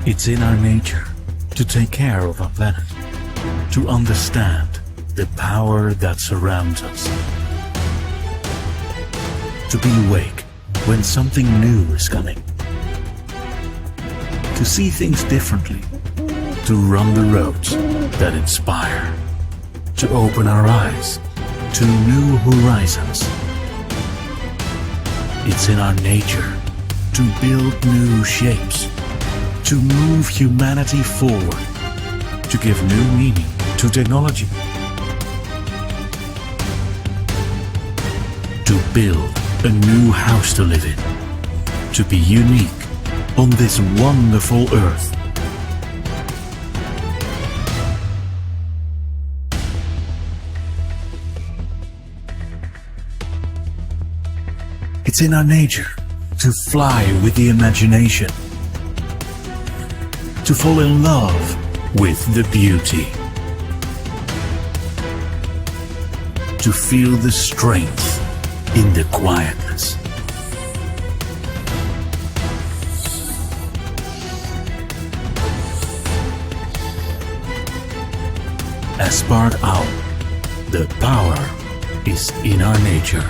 It's in our nature to take care of our planet, to understand the power that surrounds us, to be awake when something new is coming, to see things differently, to run the roads that inspire, to open our eyes to new horizons. It's in our nature to build new shapes, to move humanity forward, to give new meaning to technology, to build a new house to live in, to be unique on this wonderful earth. It's in our nature to fly with the imagination, to fall in love with the beauty, to feel the strength in the quietness. has sparked out. The power is in our nature.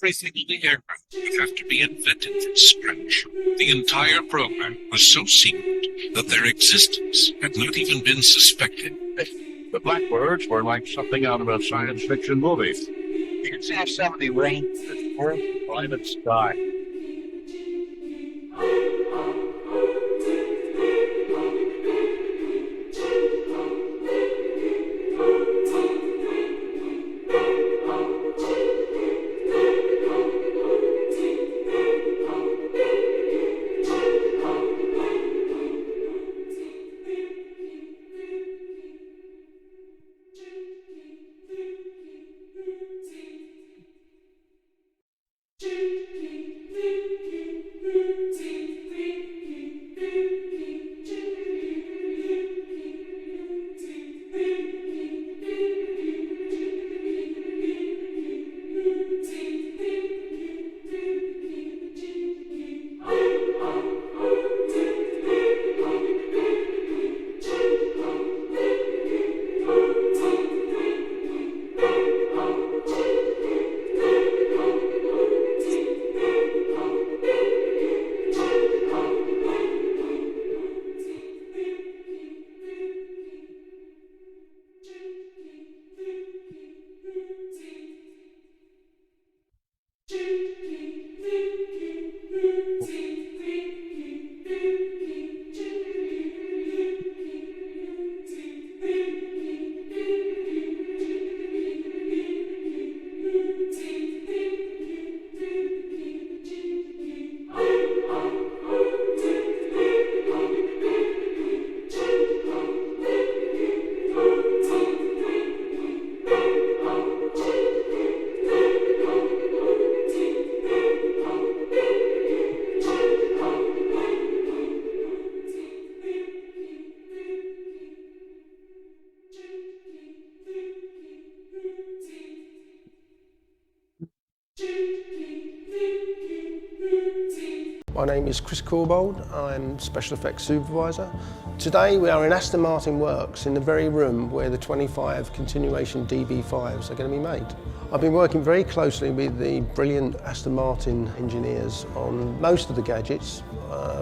Everything in the aircraft would have to be invented from scratch. The entire program was so secret that their existence had not even been suspected. The Blackbirds were like something out of a science fiction movie. You can see 70 rain, the earth, private sky. My name is Chris Corbold, I'm Special Effects Supervisor. Today we are in Aston Martin Works in the very room where the 25 continuation DB5s are going to be made. I've been working very closely with the brilliant Aston Martin engineers on most of the gadgets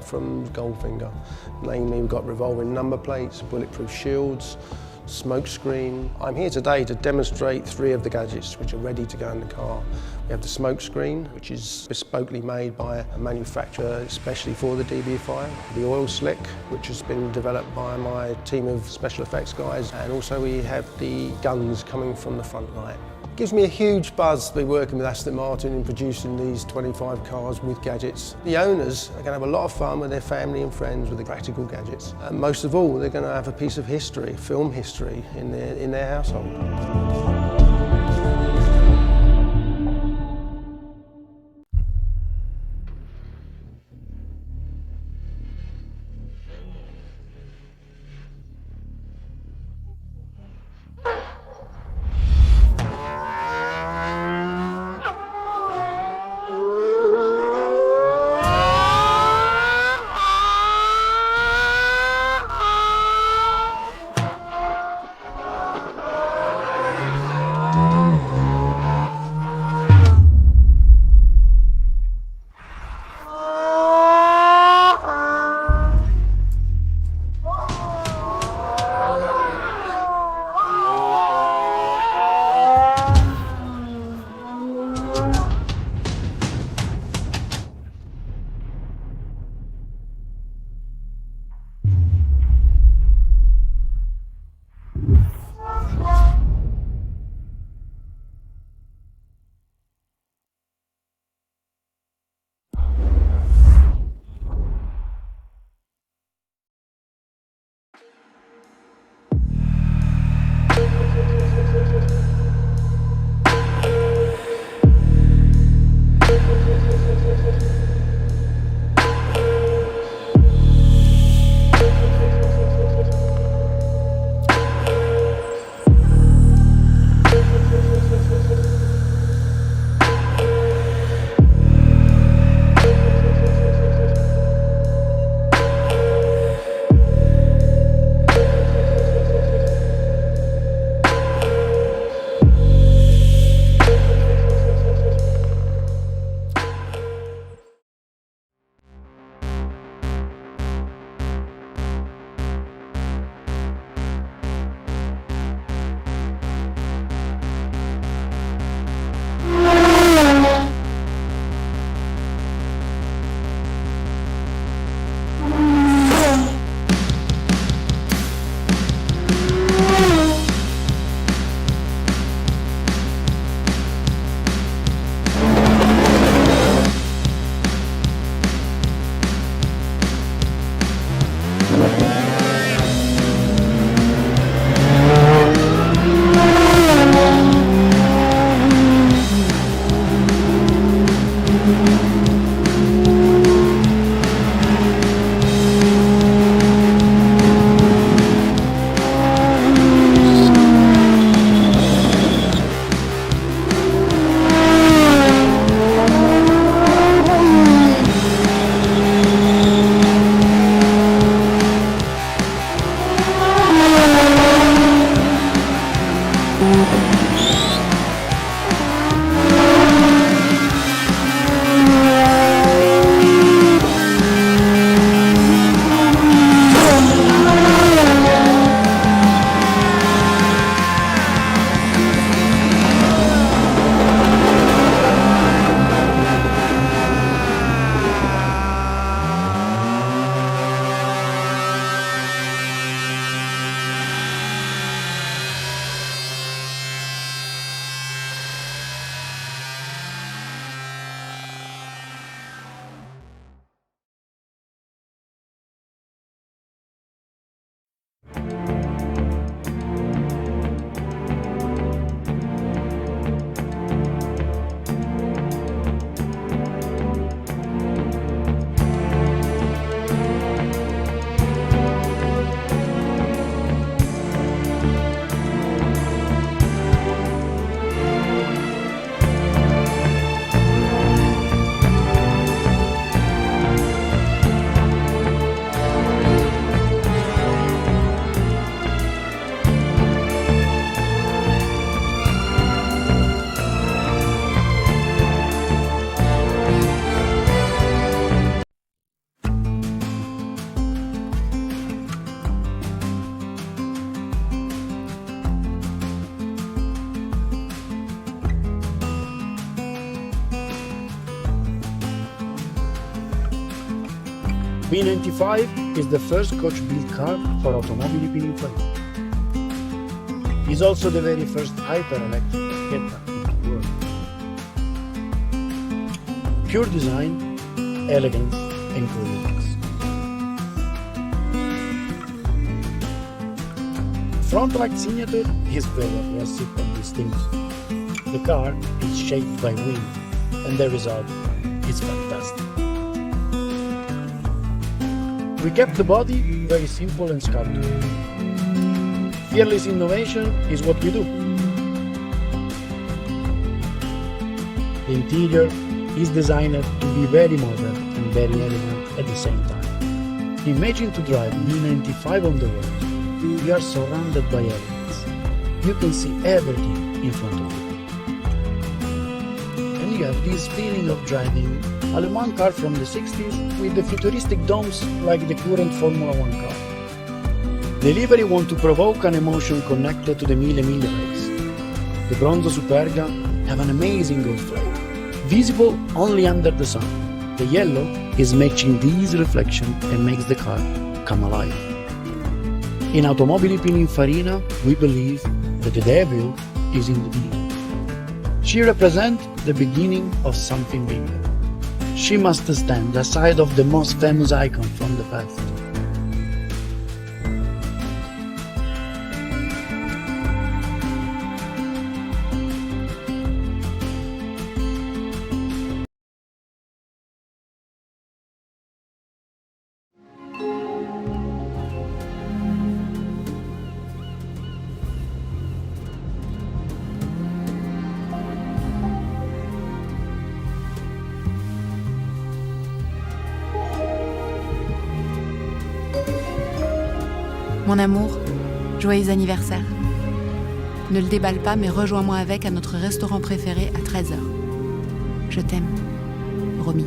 from Goldfinger. Namely, we've got revolving number plates, bulletproof shields, smoke screen. I'm here today to demonstrate 3 of the gadgets which are ready to go in the car. We have the smoke screen, which is bespokely made by a manufacturer especially for the DB5. The oil slick, which has been developed by my team of special effects guys. And also we have the guns coming from the front light. It gives me a huge buzz to be working with Aston Martin in producing these 25 cars with gadgets. The owners are going to have a lot of fun with their family and friends with the practical gadgets. And most of all, they're going to have a piece of history, film history, in their household. B95 is the first coach-built car for Automobile Pininfarina. It's also the very first hyper-electric Barchetta in the world. Pure design, elegance, and coolness. Front light signature is very aggressive and distinctive. The car is shaped by wind, and the result is fantastic. We kept the body very simple and sculpted. Fearless innovation is what we do. The interior is designed to be very modern and very elegant at the same time. Imagine to drive B95 on the road. You are surrounded by elegance. You can see everything in front of you. And you have this feeling of driving a Le Mans car from the 60s with the futuristic domes like the current Formula 1 car. The livery want to provoke an emotion connected to the Mille Miglia race. The Bronzo Superga have an amazing gold flame, visible only under the sun. The yellow is matching these reflections and makes the car come alive. In Automobile Pininfarina, we believe that the devil is in the detail. She represents the beginning of something bigger. She must stand aside of the most famous icon from the past. Mon amour, joyeux anniversaire. Ne le déballe pas, mais rejoins-moi avec à notre restaurant préféré à 13h. Je t'aime. Romy.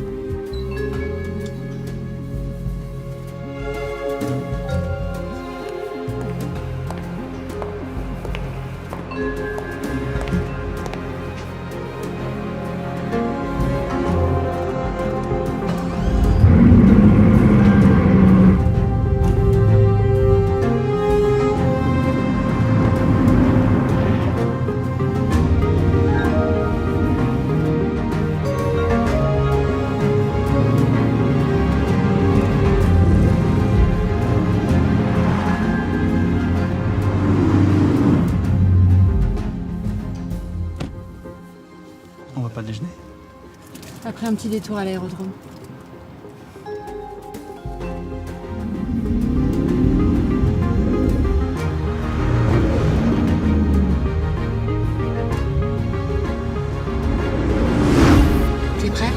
On va pas déjeuner? Après un petit détour à l'aérodrome. T'es prêt?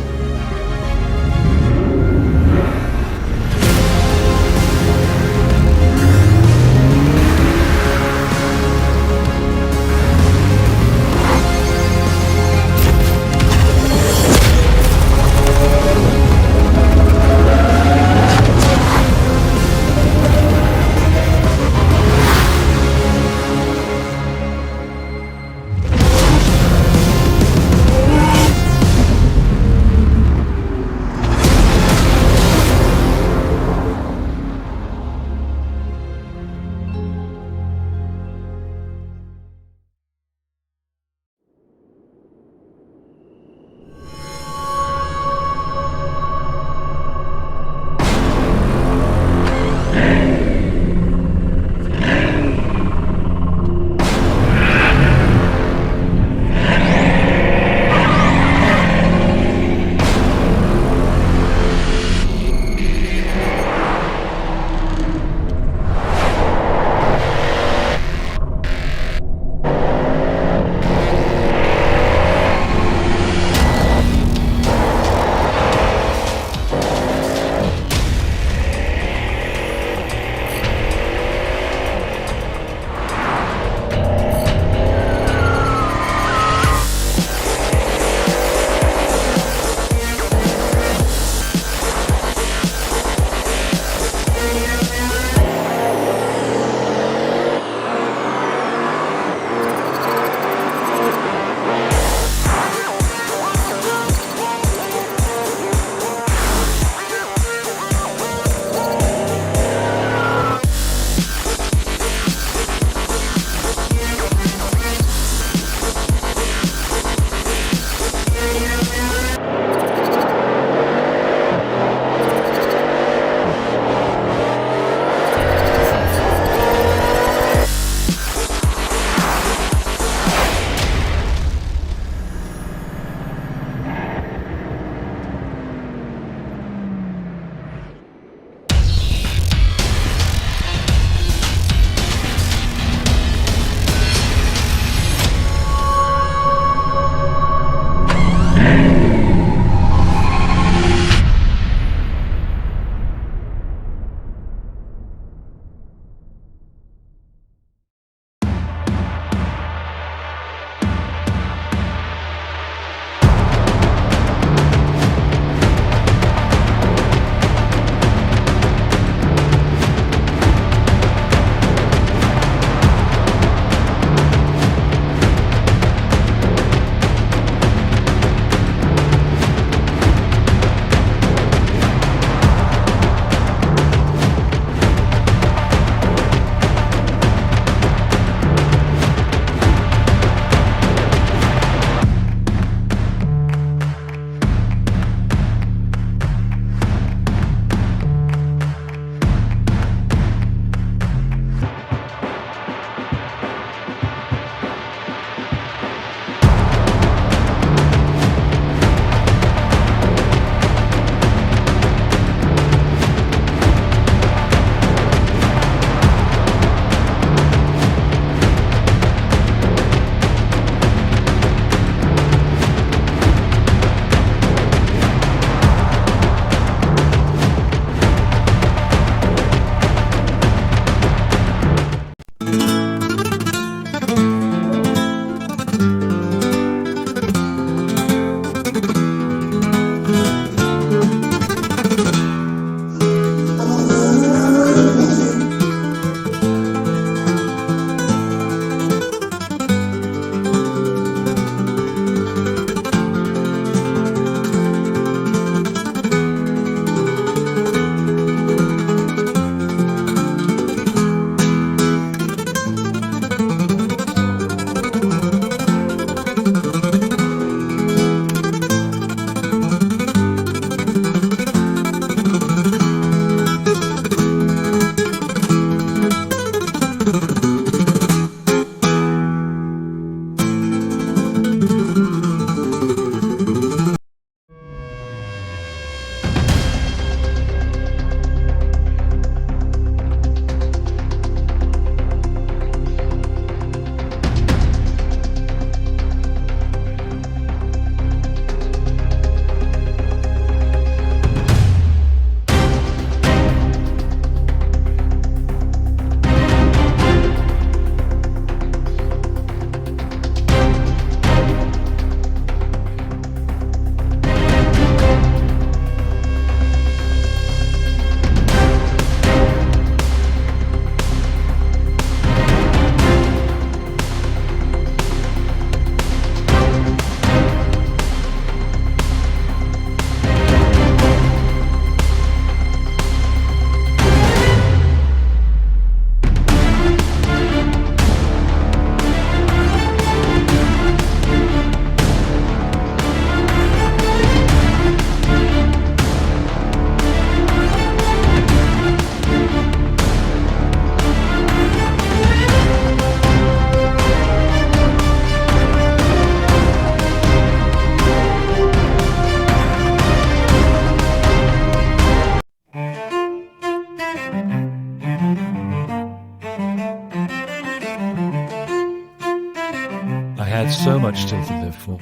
had so much still to live for,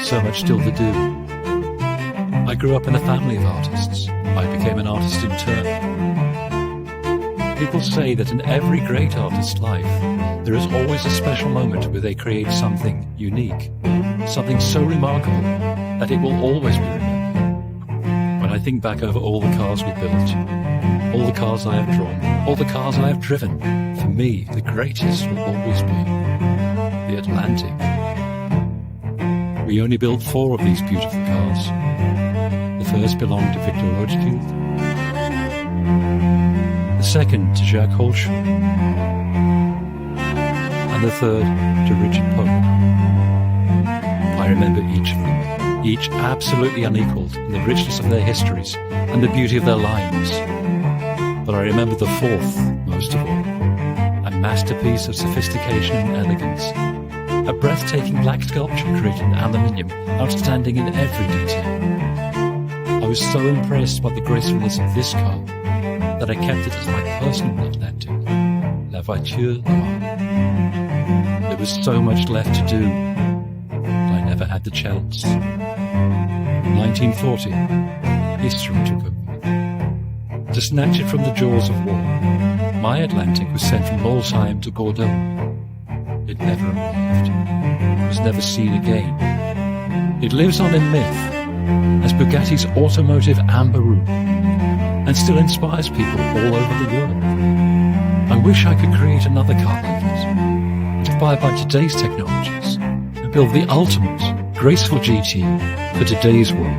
so much still to do. I grew up in a family of artists. I became an artist in turn. People say that in every great artist's life, there is always a special moment where they create something unique, something so remarkable that it will always be remembered. When I think back over all the cars we built, all the cars I have drawn, all the cars I have driven, for me, the greatest will always be the Atlantic. We only built 4 of these beautiful cars. The first belonged to Victor Rothschild, the second to Jacques Holsch, and the third to Richard Pope. I remember each of them, each absolutely unequaled in the richness of their histories and the beauty of their lines. But I remember the 4th most of all, a masterpiece of sophistication and elegance, a breathtaking black sculpture created in aluminium, outstanding in every detail. I was so impressed by the gracefulness of this car that I kept it as my personal Atlantic, La Voiture Noire. There was so much left to do, but I never had the chance. In 1940, history took over. To snatch it from the jaws of war, my Atlantic was sent from Molsheim to Bordeaux. It never arrived. It was never seen again. It lives on in myth as Bugatti's automotive amber room and still inspires people all over the world. I wish I could create another car like it, inspired by today's technologies, and build the ultimate, graceful GT for today's world.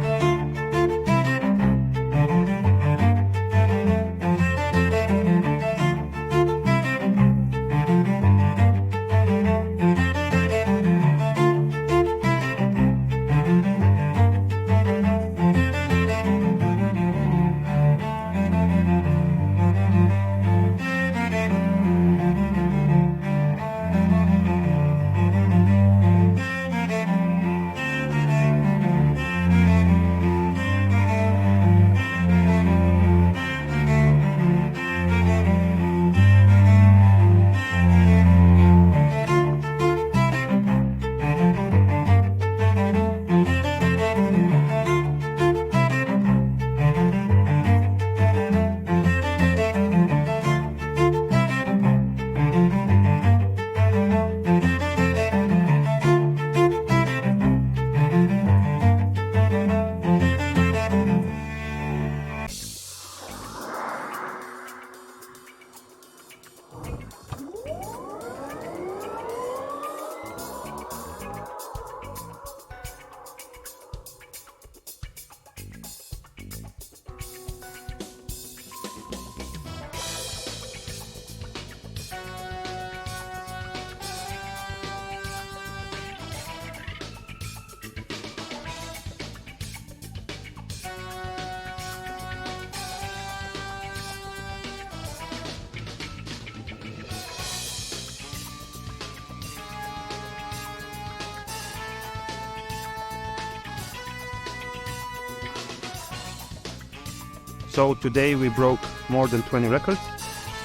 So today we broke more than 20 records,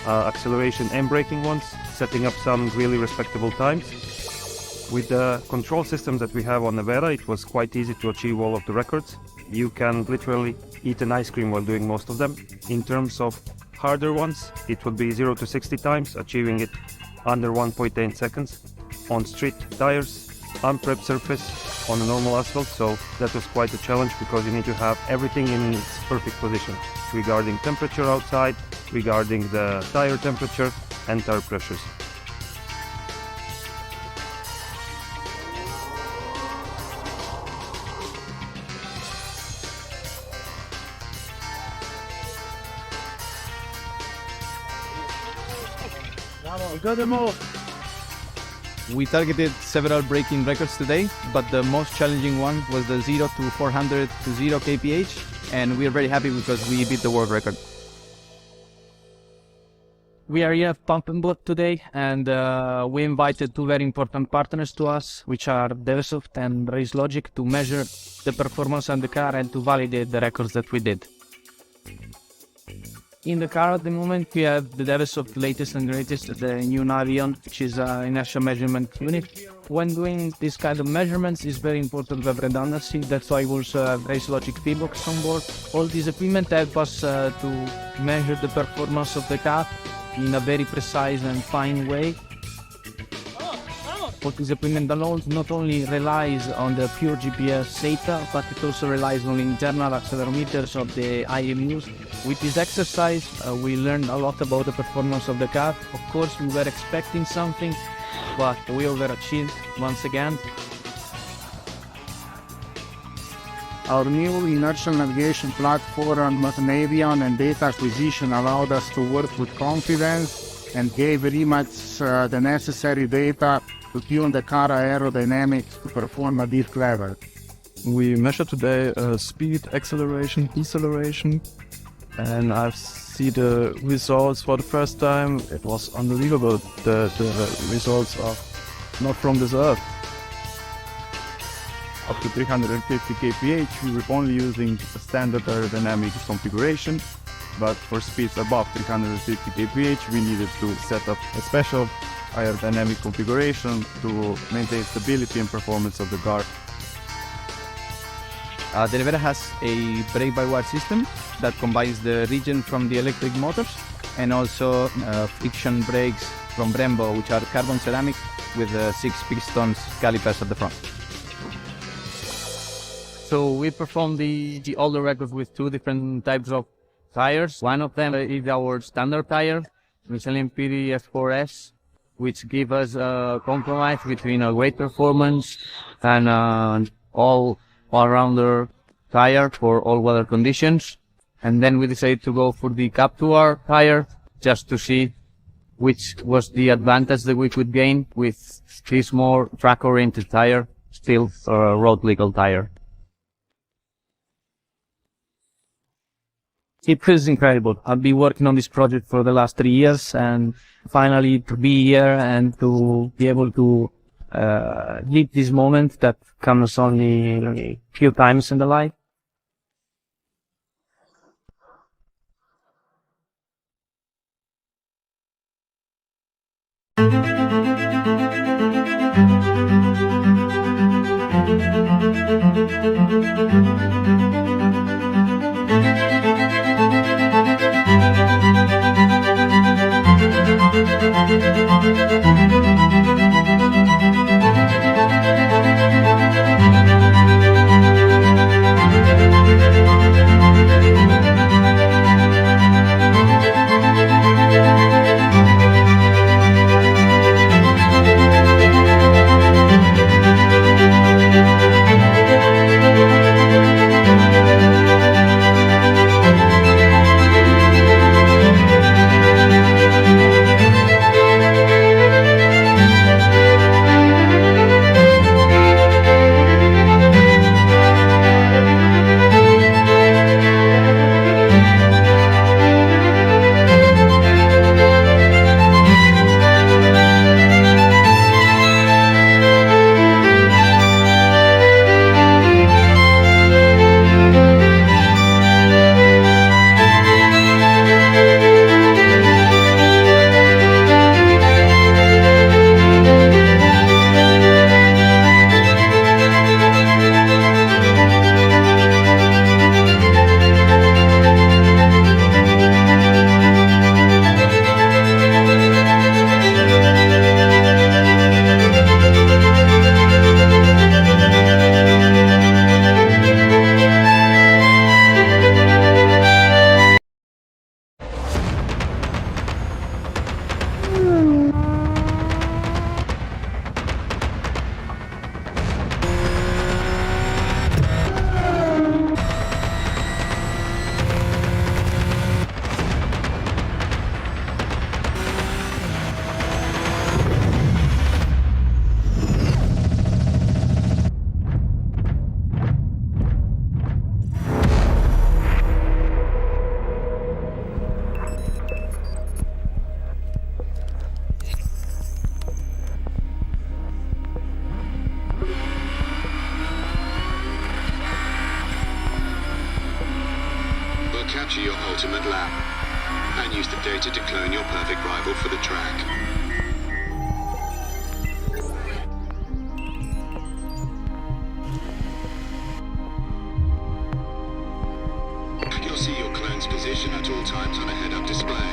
acceleration and braking ones, setting up some really respectable times. With the control systems that we have on Nevada, it was quite easy to achieve all of the records. You can literally eat an ice cream while doing most of them. In terms of harder ones, it would be 0 to 60 times, achieving it under 1.8 seconds on street tires, unprepped surface, on a normal asphalt. So that was quite a challenge because you need to have everything in its perfect position regarding temperature outside, regarding the tire temperature and tire pressures. We got them all. We targeted several braking records today, but the most challenging one was the 0 to 400 to 0 kph, and we are very happy because we beat the world record. We are here at Pump and Block today, and we invited 2 very important partners to us, which are Devesoft and Race Logic, to measure the performance of the car and to validate the records that we did. In the car at the moment we have the Devesoft latest and greatest, the new Navion, which is an inertial measurement unit. When doing this kind of measurements, it's very important to have redundancy. That's why we also have race logic feedbacks on board. All these equipment help us to measure the performance of the car in a very precise and fine way. What this equipment allows not only relies on the pure GPS data, but it also relies on internal accelerometers of the IMUs. With this exercise, we learned a lot about the performance of the car. Of course, we were expecting something, but we overachieved once again. Our new inertial navigation platform, Navion and data acquisition allowed us to work with confidence and gave very much the necessary data to tune the car aerodynamics to perform at this level. We measured today speed, acceleration, deceleration, and I've seen the results for the first time. It was unbelievable. The results are not from this earth. Up to 350 kph, we were only using a standard aerodynamic configuration, but for speeds above 350 kph, we needed to set up a special aerodynamic configuration to maintain stability and performance of the car. The Rivera has a brake-by-wire system that combines the regen from the electric motors and also friction brakes from Brembo, which are carbon ceramic with 6 pistons calipers at the front. So we performed the older records with 2 different types of tires. One of them is our standard tire, Michelin PD F4S, which give us a compromise between a great performance and all-rounder tire for all weather conditions. And then we decided to go for the Cap 2R tire just to see which was the advantage that we could gain with this more track-oriented tire, still a road-legal tire. It is incredible. I've been working on this project for the last 3 years, and finally to be here and to be able to live this moment that comes only a few times in the life. Capture your ultimate lap and use the data to clone your perfect rival for the track. times on a head-up display.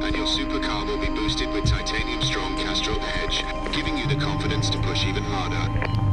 And your supercar will be boosted with titanium strong Castrol Edge, giving you the confidence to push even harder.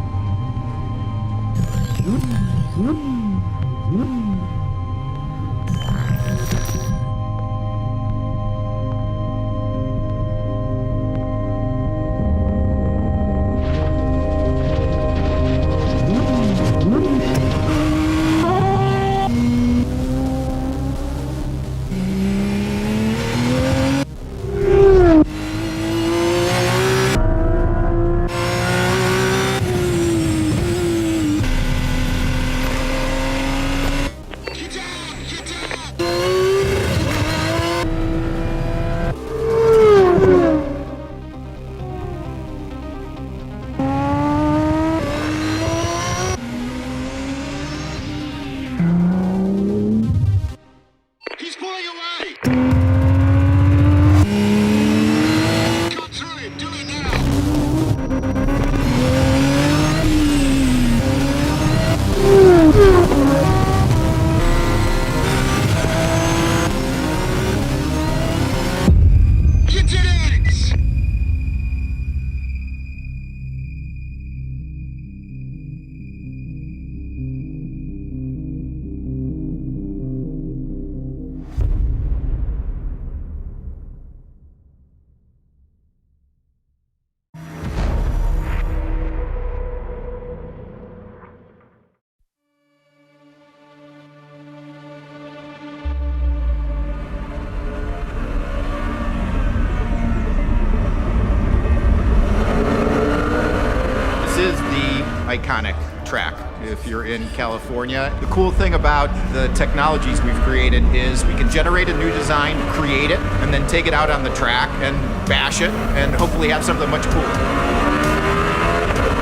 Iconic track if you're in California. The cool thing about the technologies we've created is we can generate a new design, create it, and then take it out on the track and bash it and hopefully have something much cooler.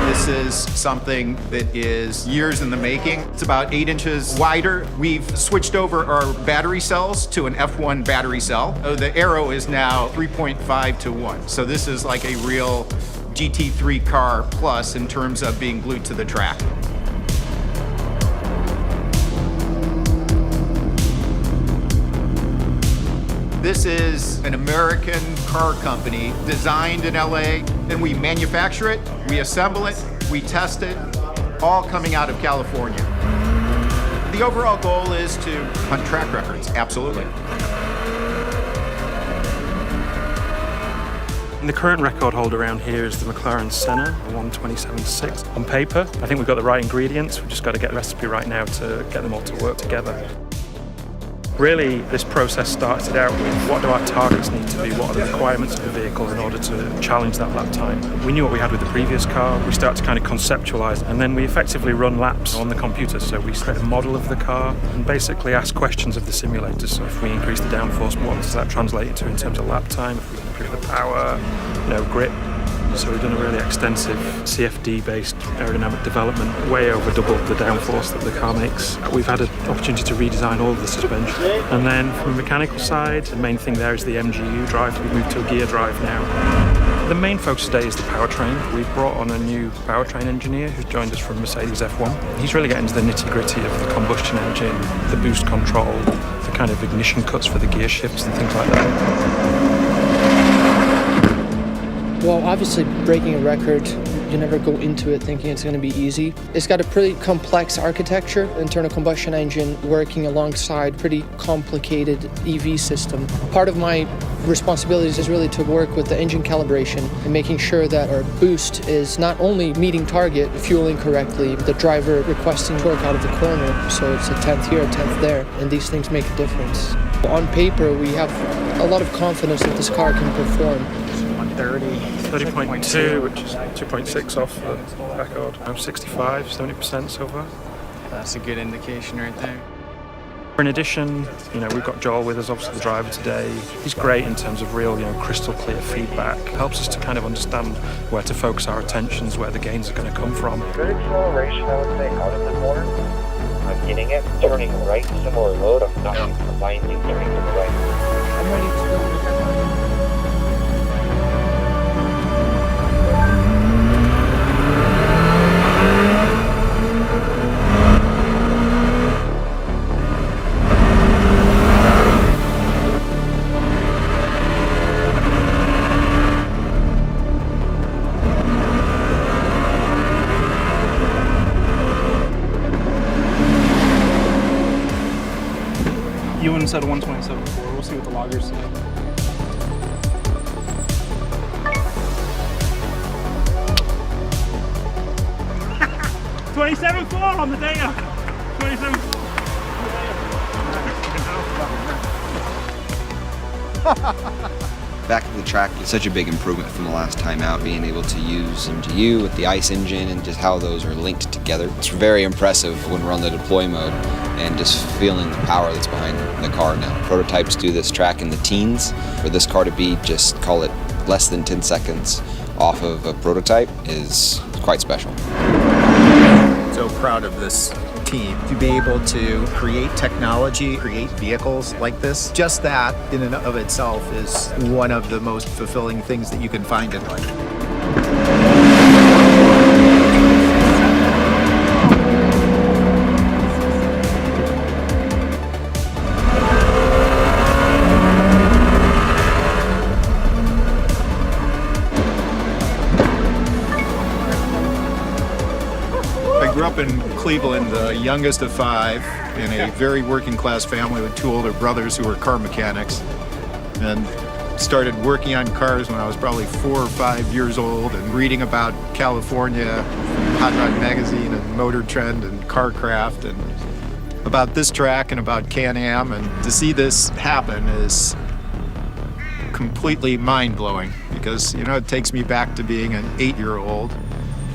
This is something that is years in the making. It's about 8 inches wider. We've switched over our battery cells to an F1 battery cell. The Aero is now 3.5 to 1. So this is like a real GT3 car plus in terms of being glued to the track. This is an American car company designed in LA, and we manufacture it, we assemble it, we test it, all coming out of California. The overall goal is to hunt track records, absolutely. The current record holder around here is the McLaren Senna, a 1:27.6. On paper, I think we've got the right ingredients. We've just got to get the recipe right now to get them all to work together. Really, this process started out with what do our targets need to be, what are the requirements of the vehicle in order to challenge that lap time. We knew what we had with the previous car, we started to kind of conceptualize, and then we effectively run laps on the computer. So we create a model of the car and basically ask questions of the simulator. So if we increase the downforce, what does that translate into in terms of lap time? If we improve the power, grip. So we've done a really extensive CFD-based aerodynamic development, way over double the downforce that the car makes. We've had an opportunity to redesign all of the suspension. And then from a mechanical side, the main thing there is the MGU drive. We've moved to a gear drive now. The main focus today is the powertrain. We've brought on a new powertrain engineer who's joined us from Mercedes F1. He's really getting into the nitty-gritty of the combustion engine, the boost control, the kind of ignition cuts for the gear shifts and things like that. Well, obviously breaking a record, you never go into it thinking it's going to be easy. It's got a pretty complex architecture, internal combustion engine working alongside pretty complicated EV system. Part of my responsibilities is really to work with the engine calibration and making sure that our boost is not only meeting target, fueling correctly, the driver requesting torque out of the corner, so it's a 10th here, a 10th there, and these things make a difference. On paper, we have a lot of confidence that this car can perform. 30.2, which is 2.6 off the record. I'm 65, 70% so far. That's a good indication right there. In addition, we've got Joel with us, obviously the driver today. He's great in terms of real, crystal clear feedback. Helps us to kind of understand where to focus our attentions, where the gains are going to come from. Good acceleration, I would say, out of the corner. I'm getting it, turning right, similar load. I'm not combining, turning to the right. I'm ready to go. said 127 before. We'll see what the loggers say. $27.4 on the data. 27. Back at the track, it's such a big improvement from the last time out, being able to use MGU with the ICE engine and just how those are linked together. It's very impressive when we're on the deploy mode and just feeling the power that's behind the car now. Prototypes do this track in the teens. For this car to be just, call it, less than 10 seconds off of a prototype is quite special. So proud of this team to be able to create technology, create vehicles like this. Just that in and of itself is one of the most fulfilling things that you can find in life. I grew up in Cleveland, the youngest of 5, in a very working class family with 2 older brothers who were car mechanics, and started working on cars when I was probably 4 or 5 years old and reading about California, Hot Rod Magazine and Motor Trend and Carcraft, and about this track and about Can-Am, and to see this happen is completely mind-blowing because, you know, it takes me back to being an 8-year-old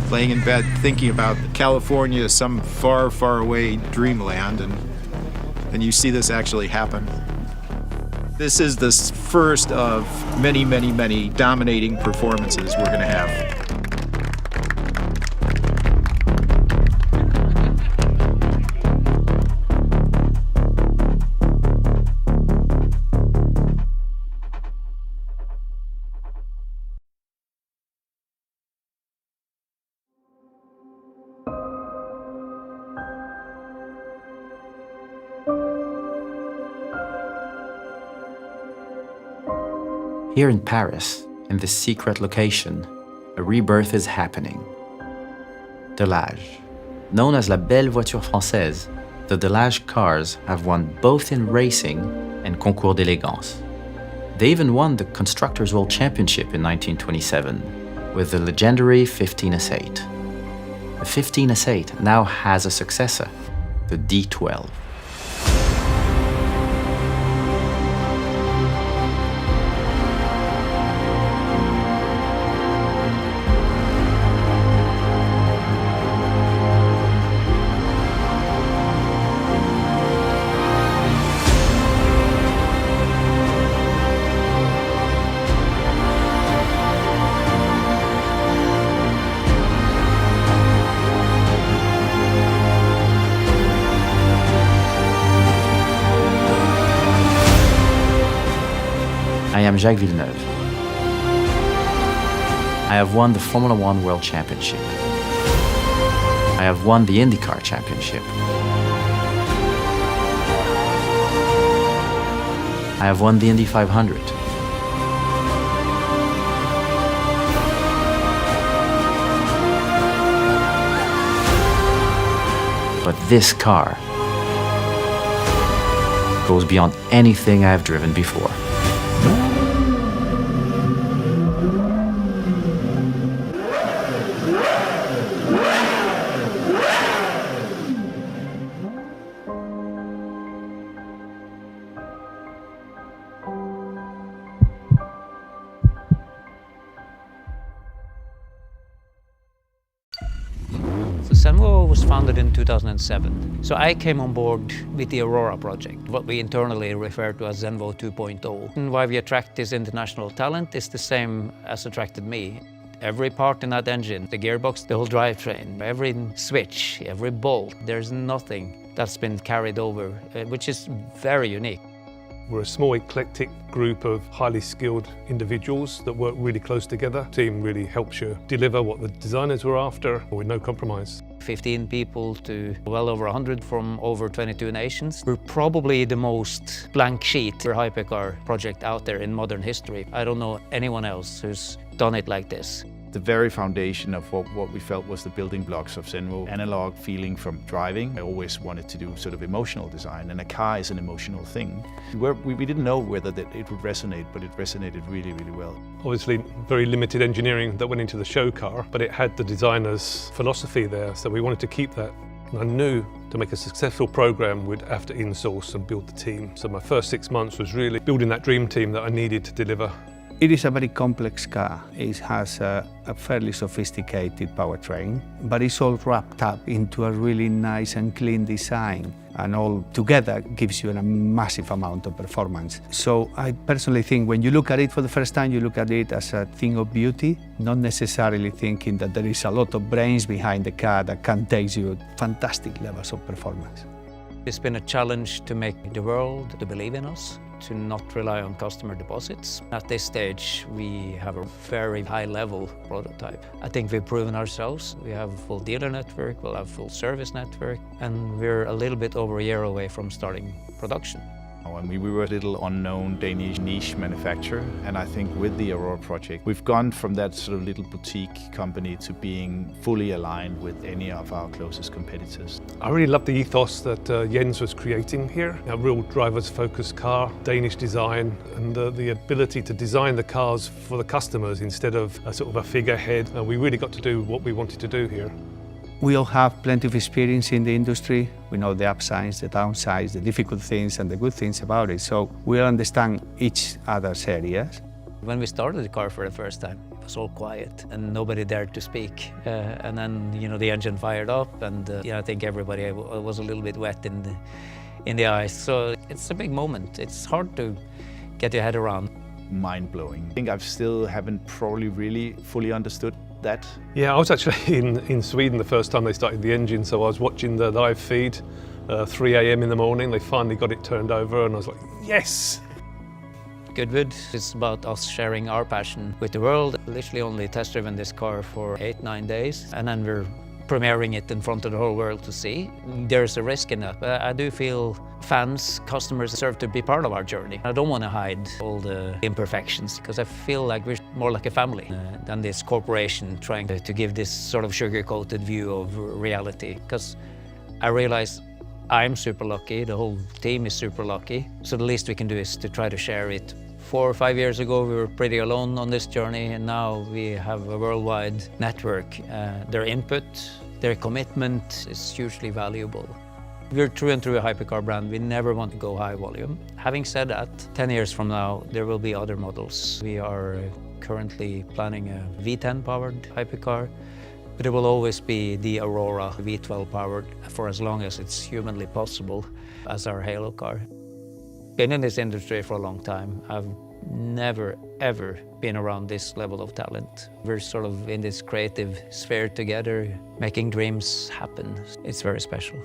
laying in bed thinking about California as some far, far away dreamland, and you see this actually happen. This is the first of many, many, many dominating performances we're gonna have. Here in Paris, in this secret location, a rebirth is happening. Delage. Known as La Belle Voiture Française, the Delage cars have won both in racing and concours d'élégance. They even won the Constructors' World Championship in 1927 with the legendary 15S8. The 15S8 now has a successor, the D12. I am Jacques Villeneuve. I have won the Formula One World Championship. I have won the IndyCar Championship. I have won the Indy 500. But this car goes beyond anything I have driven before. Zenvo was founded in 2007. So I came on board with the Aurora project, what we internally refer to as Zenvo 2.0. And why we attract this international talent is the same as attracted me. Every part in that engine, the gearbox, the whole drivetrain, every switch, every bolt, there's nothing that's been carried over, which is very unique. We're a small eclectic group of highly skilled individuals that work really close together. The team really helps you deliver what the designers were after with no compromise. 15 people to well over 100 from over 22 nations. We're probably the most blank sheet for hypercar project out there in modern history. I don't know anyone else who's done it like this. the very foundation of what we felt was the building blocks of Zenvo. Analog feeling from driving. I always wanted to do sort of emotional design, and a car is an emotional thing. We didn't know whether it would resonate, but it resonated really, really well. Obviously, very limited engineering that went into the show car, but it had the designer's philosophy there, so we wanted to keep that. And I knew to make a successful program, we'd have to insource and build the team. So my first 6 months was really building that dream team that I needed to deliver. It is a very complex car. It has a fairly sophisticated powertrain, but it's all wrapped up into a really nice and clean design, and all together gives you a massive amount of performance. So I personally think when you look at it for the first time, you look at it as a thing of beauty, not necessarily thinking that there is a lot of brains behind the car that can take you fantastic levels of performance. It's been a challenge to make the world to believe in us, to not rely on customer deposits. At this stage, we have a very high-level prototype. I think we've proven ourselves. We have a full dealer network, we'll have a full service network, and we're a little bit over a year away from starting production. I mean, we were a little unknown Danish niche manufacturer, and I think with the Aurora project, we've gone from that sort of little boutique company to being fully aligned with any of our closest competitors. I really love the ethos that Jens was creating here. A real driver's-focused car, Danish design, and the ability to design the cars for the customers instead of a sort of a figurehead. We really got to do what we wanted to do here. We all have plenty of experience in the industry. We know the upsides, the downsides, the difficult things and the good things about it. So we understand each other's areas. When we started the car for the first time, it was all quiet and nobody dared to speak. And then, the engine fired up, and I think everybody was a little bit wet in the eyes. So it's a big moment. It's hard to get your head around. Mind-blowing. I think I still haven't probably really fully understood that. Yeah, I was actually in Sweden the first time they started the engine, so I was watching the live feed, 3 a.m. in the morning. They finally got it turned over, and I was like, yes! Goodwood is about us sharing our passion with the world. Literally only test-driven this car for 8-9 days, and then we're premiering it in front of the whole world to see. There's a risk in that, but I do feel fans, customers deserve to be part of our journey. I don't want to hide all the imperfections, because I feel like we're more like a family than this corporation trying to give this sort of sugar-coated view of reality. Because I realize I'm super lucky, the whole team is super lucky, so the least we can do is to try to share it. 4 or 5 years ago, we were pretty alone on this journey, and now we have a worldwide network. Their input, their commitment is hugely valuable. We're true and true a hypercar brand. We never want to go high volume. Having said that, 10 years from now, there will be other models. We are currently planning a V10 powered hypercar, but it will always be the Aurora V12 powered for as long as it's humanly possible as our Halo car. Been in this industry for a long time. I've never, ever been around this level of talent. We're sort of in this creative sphere together, making dreams happen. It's very special.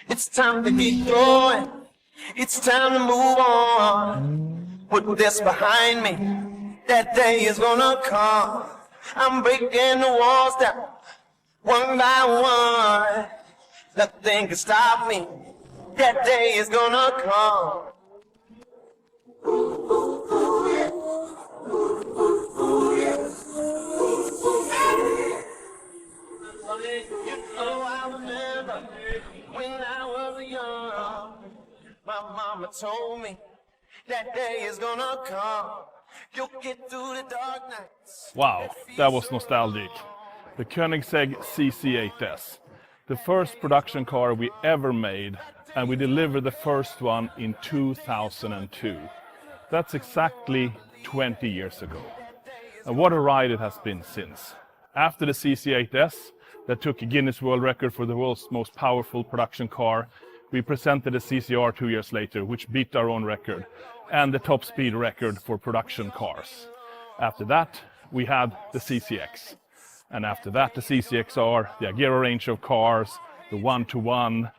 It's time to get going. It's time to move on. Put this behind me. That day is gonna come. I'm breaking the walls down, one by one. Nothing can stop me. That day is gonna come. I remember when I was young, my mama told me that day is gonna come. You'll get through the dark nights. Wow, that was nostalgic. The Koenigsegg CC8S, the first production car we ever made, and we delivered the first one in 2002. That's exactly 20 years ago. And what a ride it has been since. After the CC8S, that took a Guinness World Record for the world's most powerful production car, we presented a CCR 2 years later, which beat our own record, and the top speed record for production cars. After that, we had the CCX. And after that, the CCXR, the Agera range of cars, the 121,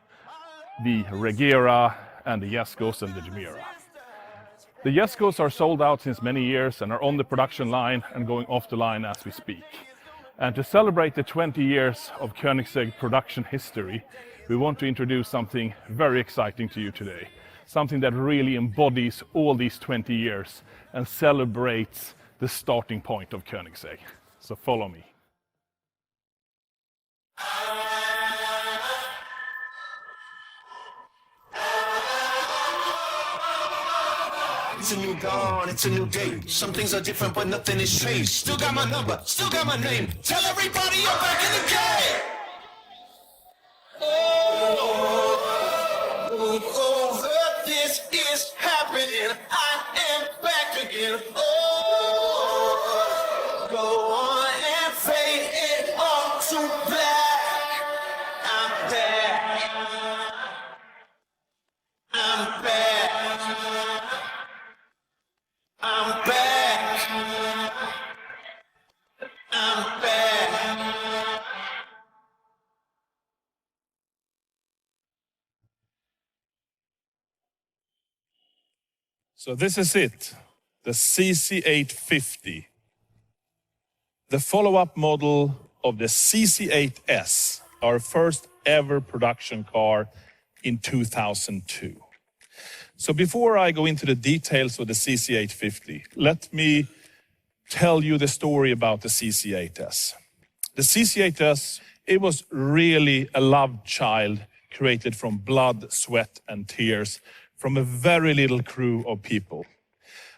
the Regera, and the Jescos and the Gemira. The Jescos are sold out since many years and are on the production line and going off the line as we speak. And to celebrate the 20 years of Koenigsegg production history, we want to introduce something very exciting to you today. Something that really embodies all these 20 years and celebrates the starting point of Koenigsegg. So follow me. It's a new dawn, it's a new day. Some things are different, but nothing has changed. Still got my number, still got my name. Tell everybody I'm back in the game. Oh, this is happening. I am back again. Oh, go on and fade it all to black. I'm back. I'm back. I'm back. I'm back. So this is it, the CC850, the follow-up model of the CC8S, our first ever production car in 2002. So before I go into the details of the CC850, let me tell you the story about the CC8S. The CC8S, it was really a loved child created from blood, sweat, and tears from a very little crew of people.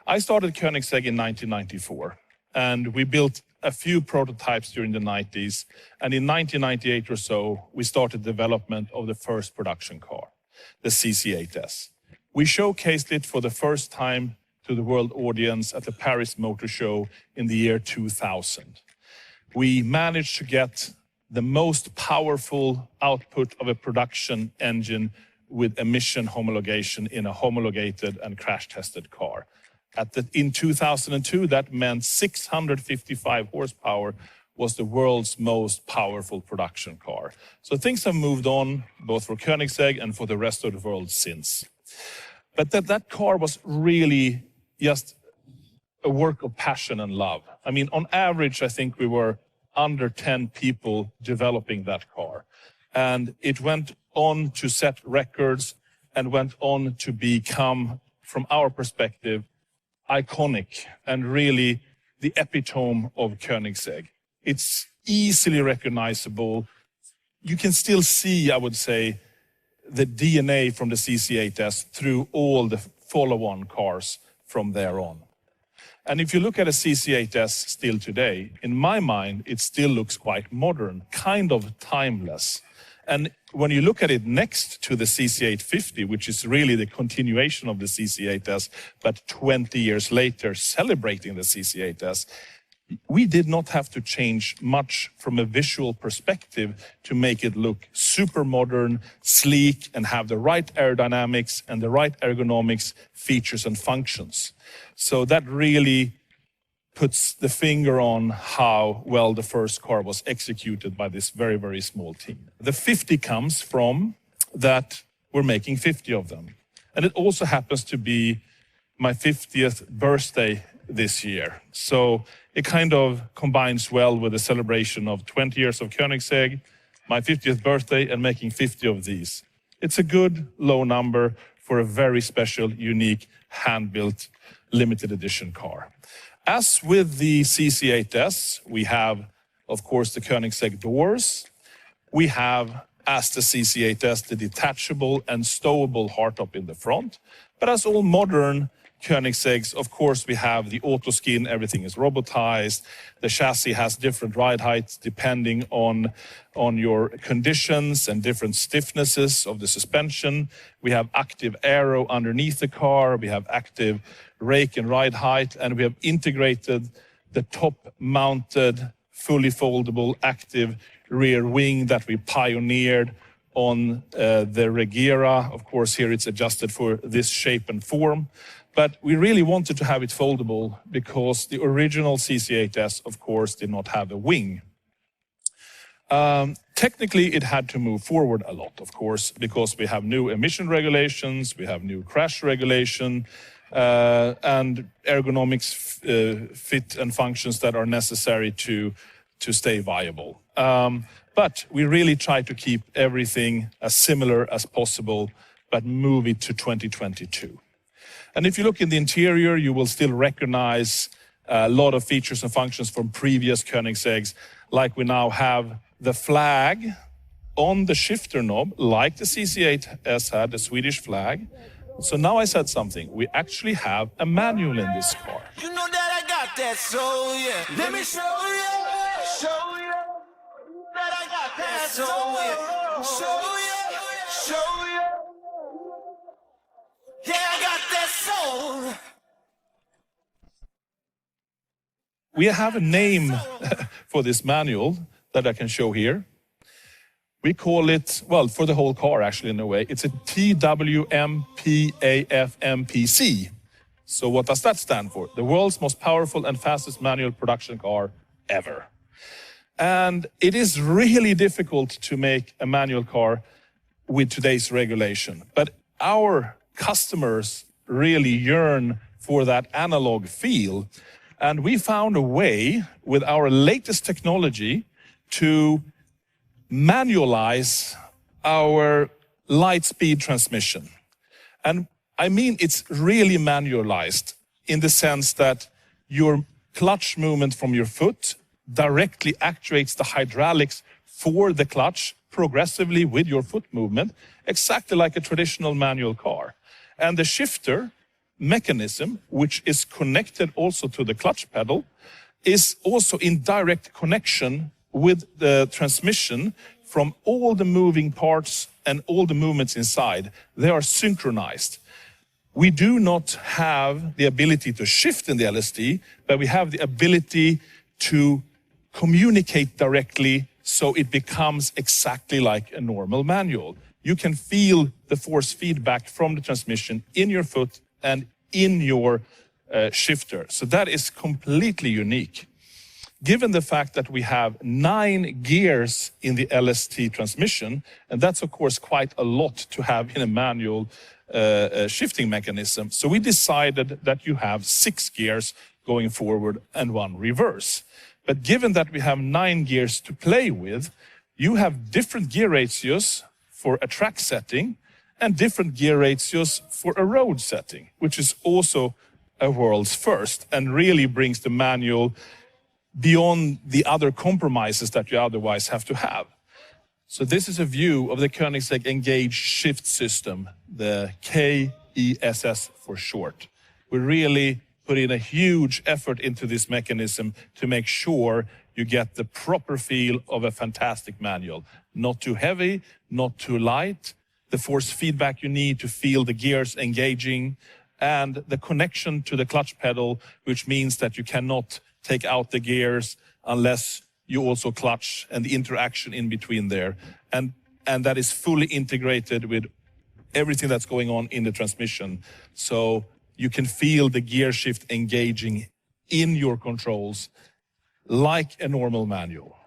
I started Koenigsegg in 1994, and we built a few prototypes during the 90s, and in 1998 or so, we started development of the first production car, the CC8S. We showcased it for the first time to the world audience at the Paris Motor Show in the year 2000. We managed to get the most powerful output of a production engine with emission homologation in a homologated and crash-tested car. In 2002, that meant 655 horsepower was the world's most powerful production car. So things have moved on, both for Koenigsegg and for the rest of the world since. But that car was really just a work of passion and love. I mean, on average, I think we were under 10 people developing that car. And it went on to set records and went on to become, from our perspective, iconic and really the epitome of Koenigsegg. It's easily recognizable. You can still see, I would say, the DNA from the CC8S through all the follow-on cars from there on. And if you look at a CC8S still today, in my mind, it still looks quite modern, kind of timeless. And when you look at it next to the CC850, which is really the continuation of the CC8S, but 20 years later celebrating the CC8S, we did not have to change much from a visual perspective to make it look super modern, sleek, and have the right aerodynamics and the right ergonomics, features and functions. So that really puts the finger on how well the first car was executed by this very, very small team. The 50 comes from that we're making 50 of them. And it also happens to be my 50th birthday this year. So it kind of combines well with the celebration of 20 years of Koenigsegg, my 50th birthday, and making 50 of these. It's a good low number for a very special, unique, hand-built, limited edition car. As with the CC8S, we have, of course, the Koenigsegg doors. We have, as the CC8S, the detachable and stowable hardtop in the front. But as all modern Koenigsegg's, of course, we have the auto skin, everything is robotized. The chassis has different ride heights depending on your conditions and different stiffnesses of the suspension. We have active aero underneath the car. We have active rake and ride height, and we have integrated the top-mounted, fully foldable, active rear wing that we pioneered on the Regera. Of course, here it's adjusted for this shape and form. But we really wanted to have it foldable because the original CC8S, of course, did not have a wing. Technically, it had to move forward a lot, of course, because we have new emission regulations, we have new crash regulation, and ergonomics fit and functions that are necessary to stay viable. But we really try to keep everything as similar as possible, but move it to 2022. And if you look in the interior, you will still recognize a lot of features and functions from previous Koenigsegg's, like we now have the flag on the shifter knob, like the CC8S had, the Swedish flag. So now I said something. We actually have a manual in this car. You know that I got that soul, yeah. Let me show you that I got that soul, yeah. Show you. Yeah, I got that soul. We have a name for this manual that I can show here. We call it, well, for the whole car actually in a way, it's a TWMPAFMPC. So what does that stand for? The world's most powerful and fastest manual production car ever. And it is really difficult to make a manual car with today's regulation. But our customers really yearn for that analog feel. And we found a way with our latest technology to manualize our light-speed transmission. And I mean, it's really manualized in the sense that your clutch movement from your foot directly actuates the hydraulics for the clutch progressively with your foot movement, exactly like a traditional manual car. And the shifter mechanism, which is connected also to the clutch pedal, is also in direct connection with the transmission from all the moving parts and all the movements inside. They are synchronized. We do not have the ability to shift in the LSD, but we have the ability to communicate directly so it becomes exactly like a normal manual. You can feel the force feedback from the transmission in your foot and in your shifter. So that is completely unique. Given the fact that we have 9 gears in the LST transmission, and that's of course quite a lot to have in a manual shifting mechanism. So we decided that you have 6 gears going forward and 1 reverse. But given that we have 9 gears to play with, you have different gear ratios for a track setting and different gear ratios for a road setting, which is also a world's first and really brings the manual beyond the other compromises that you otherwise have to have. So this is a view of the Koenigsegg Engage Shift System, the KESS for short. We really put in a huge effort into this mechanism to make sure you get the proper feel of a fantastic manual. Not too heavy, not too light, the force feedback you need to feel the gears engaging, and the connection to the clutch pedal, which means that you cannot take out the gears unless you also clutch, and the interaction in between there. And that is fully integrated with everything that's going on in the transmission. So you can feel the gear shift engaging in your controls like a normal manual.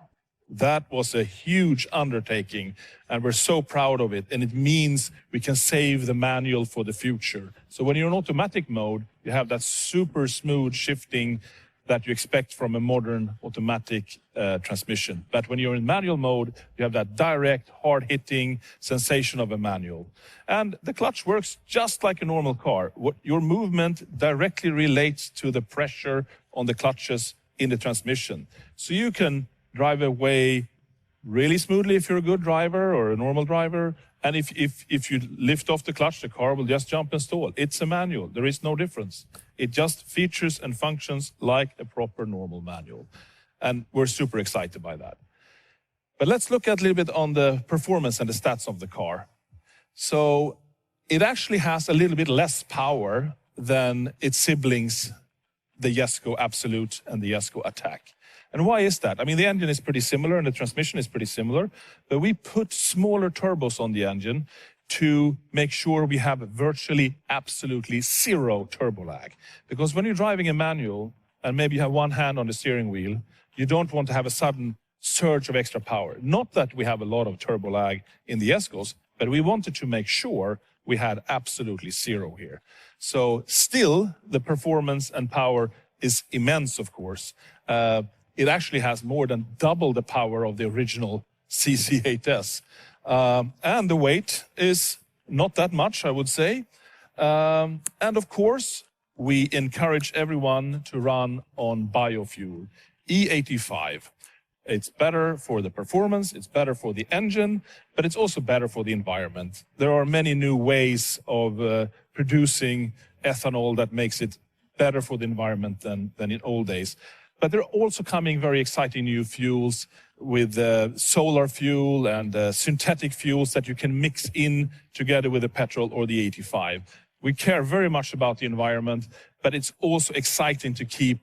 That was a huge undertaking, and we're so proud of it. And it means we can save the manual for the future. So when you're in automatic mode, you have that super smooth shifting that you expect from a modern automatic transmission. But when you're in manual mode, you have that direct, hard-hitting sensation of a manual. And the clutch works just like a normal car. Your movement directly relates to the pressure on the clutches in the transmission. So you can drive away really smoothly if you're a good driver or a normal driver. And if you lift off the clutch, the car will just jump and stall. It's a manual. There is no difference. It just features and functions like a proper normal manual. And we're super excited by that. But let's look at a little bit on the performance and the stats of the car. So it actually has a little bit less power than its siblings, the Jesko Absolute and the Jesko Attack. And why is that? I mean, the engine is pretty similar and the transmission is pretty similar, but we put smaller turbos on the engine to make sure we have virtually absolutely zero turbo lag. Because when you're driving a manual and maybe you have one hand on the steering wheel, you don't want to have a sudden surge of extra power. Not that we have a lot of turbo lag in the Jeskos, but we wanted to make sure we had absolutely zero here. So still, the performance and power is immense, of course. It actually has more than double the power of the original CC8S. And the weight is not that much, I would say. And of course, we encourage everyone to run on biofuel, E85. It's better for the performance, it's better for the engine, but it's also better for the environment. There are many new ways of producing ethanol that makes it better for the environment than in old days. But there are also coming very exciting new fuels with solar fuel and synthetic fuels that you can mix in together with the petrol or the 85. We care very much about the environment, but it's also exciting to keep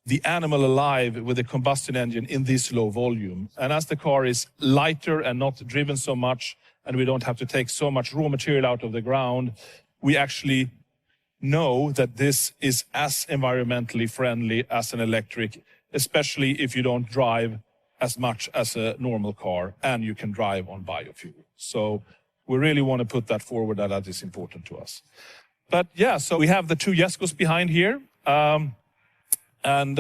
the animal alive with a combustion engine in this low volume. And as the car is lighter and not driven so much, and we don't have to take so much raw material out of the ground, we actually know that this is as environmentally friendly as an electric, especially if you don't drive as much as a normal car and you can drive on biofuel. So we really want to put that forward, that is important to us. But yeah, so we have the two Jeskos behind here. And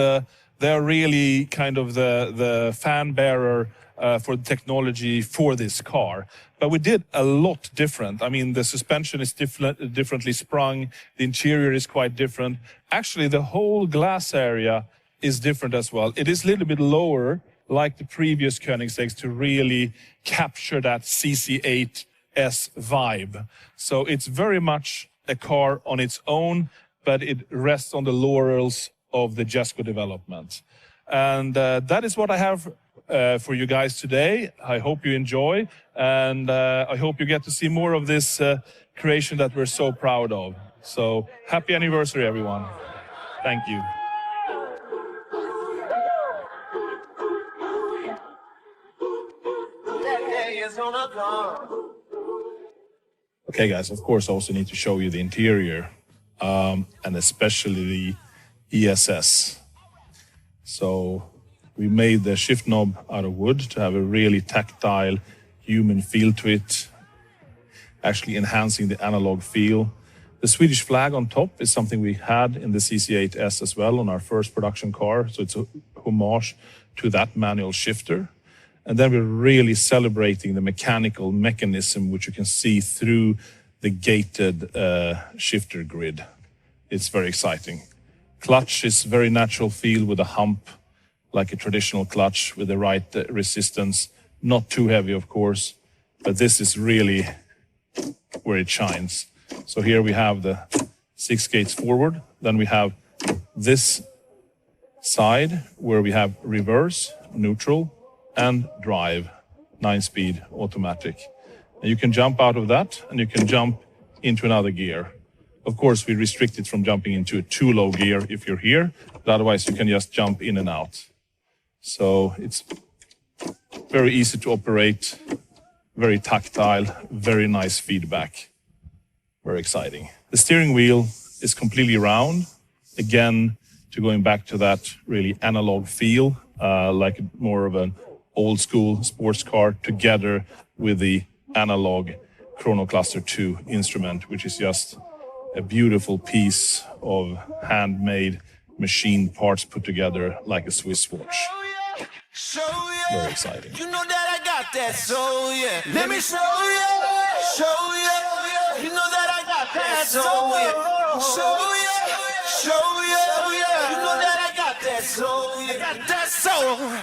they're really kind of the fan bearer for the technology for this car. But we did a lot different. I mean, the suspension is differently sprung. The interior is quite different. Actually, the whole glass area is different as well. It is a little bit lower, like the previous Koenigsegg's, to really capture that CC8S vibe. So it's very much a car on its own, but it rests on the laurels of the Jesko development. And that is what I have for you guys today. I hope you enjoy, and I hope you get to see more of this creation that we're so proud of. So happy anniversary, everyone. Thank you. Okay, guys, of course, I also need to show you the interior, and especially the ESS. So we made the shift knob out of wood to have a really tactile human feel to it, actually enhancing the analog feel. The Swedish flag on top is something we had in the CC8S as well on our first production car. So it's a homage to that manual shifter. And then we're really celebrating the mechanical mechanism, which you can see through the gated shifter grid. It's very exciting. Clutch is very natural feel with a hump, like a traditional clutch with the right resistance. Not too heavy, of course, but this is really where it shines. So here we have the 6 gates forward. Then we have this side where we have reverse, neutral, and drive, 9-speed automatic. And you can jump out of that and you can jump into another gear. Of course, we restrict it from jumping into a too low gear if you're here, but otherwise you can just jump in and out. So it's very easy to operate, very tactile, very nice feedback. Very exciting. The steering wheel is completely round. Again, to going back to that really analog feel, like more of an old school sports car together with the analog Chrono Cluster 2 instrument, which is just a beautiful piece of handmade machine parts put together like a Swiss watch. Very exciting. You know that I got that soul, yeah. Let me show you, show you. You know that I got that soul, yeah. Show you, show you. You know that I got that soul, yeah. Got that soul.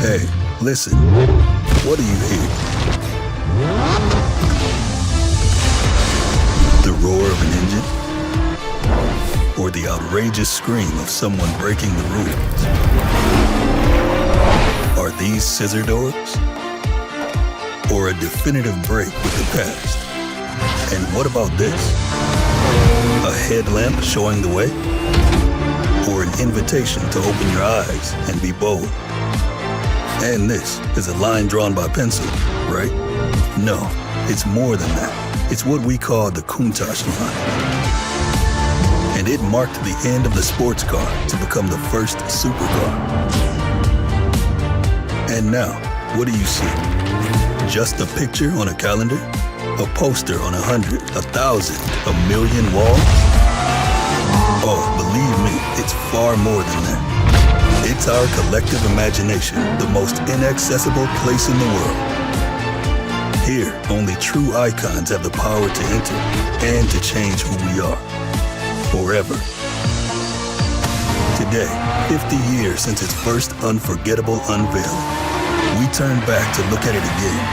Hey, listen. What do you hear? The roar of an engine? Or the outrageous scream of someone breaking the rules? Are these scissor doors? Or a definitive break with the past? And what about this? A headlamp showing the way? Or an invitation to open your eyes and be bold? And this is a line drawn by pencil, right? No, it's more than that. It's what we call the Countach line. And it marked the end of the sports car to become the first supercar. And now, what do you see? Just a picture on a calendar? A poster on 100, 1,000, a million walls? Oh, believe me, it's far more than that. It's our collective imagination, the most inaccessible place in the world. Here, only true icons have the power to enter and to change who we are, forever. Today, 50 years since its first unforgettable unveiling, we turn back to look at it again.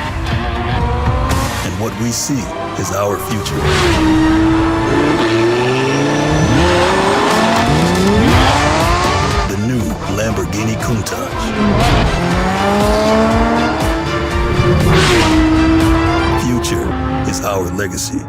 And what we see is our future. The new Lamborghini Countach. Future is our legacy.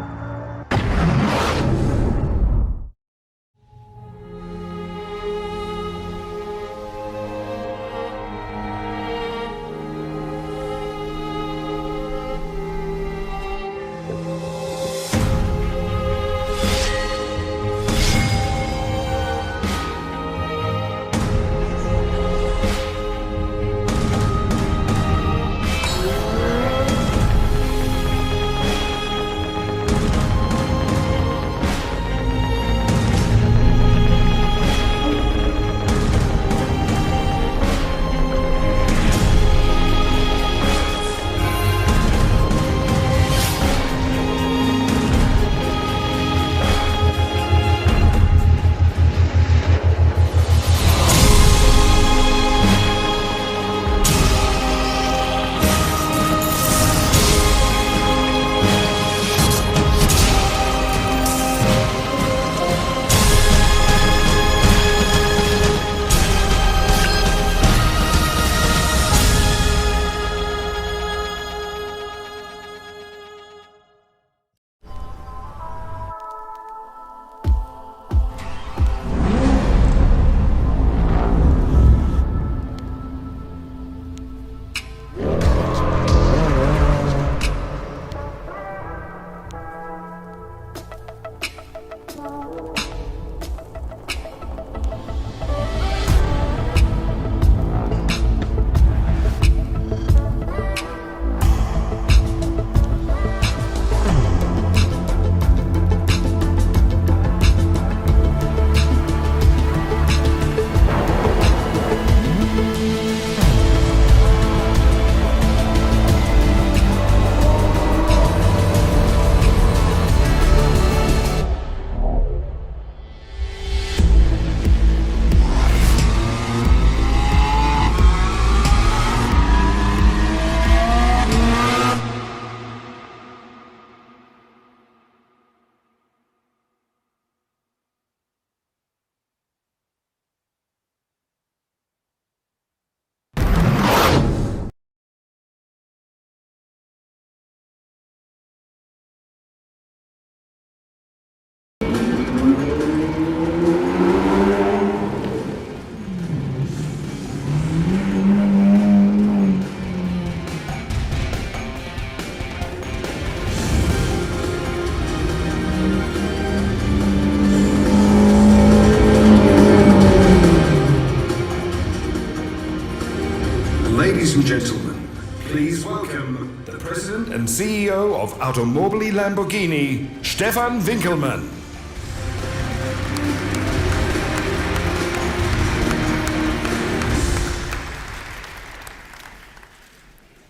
Ladies and gentlemen, please welcome the President and CEO of Automotive Lamborghini, Stefan Winkelmann.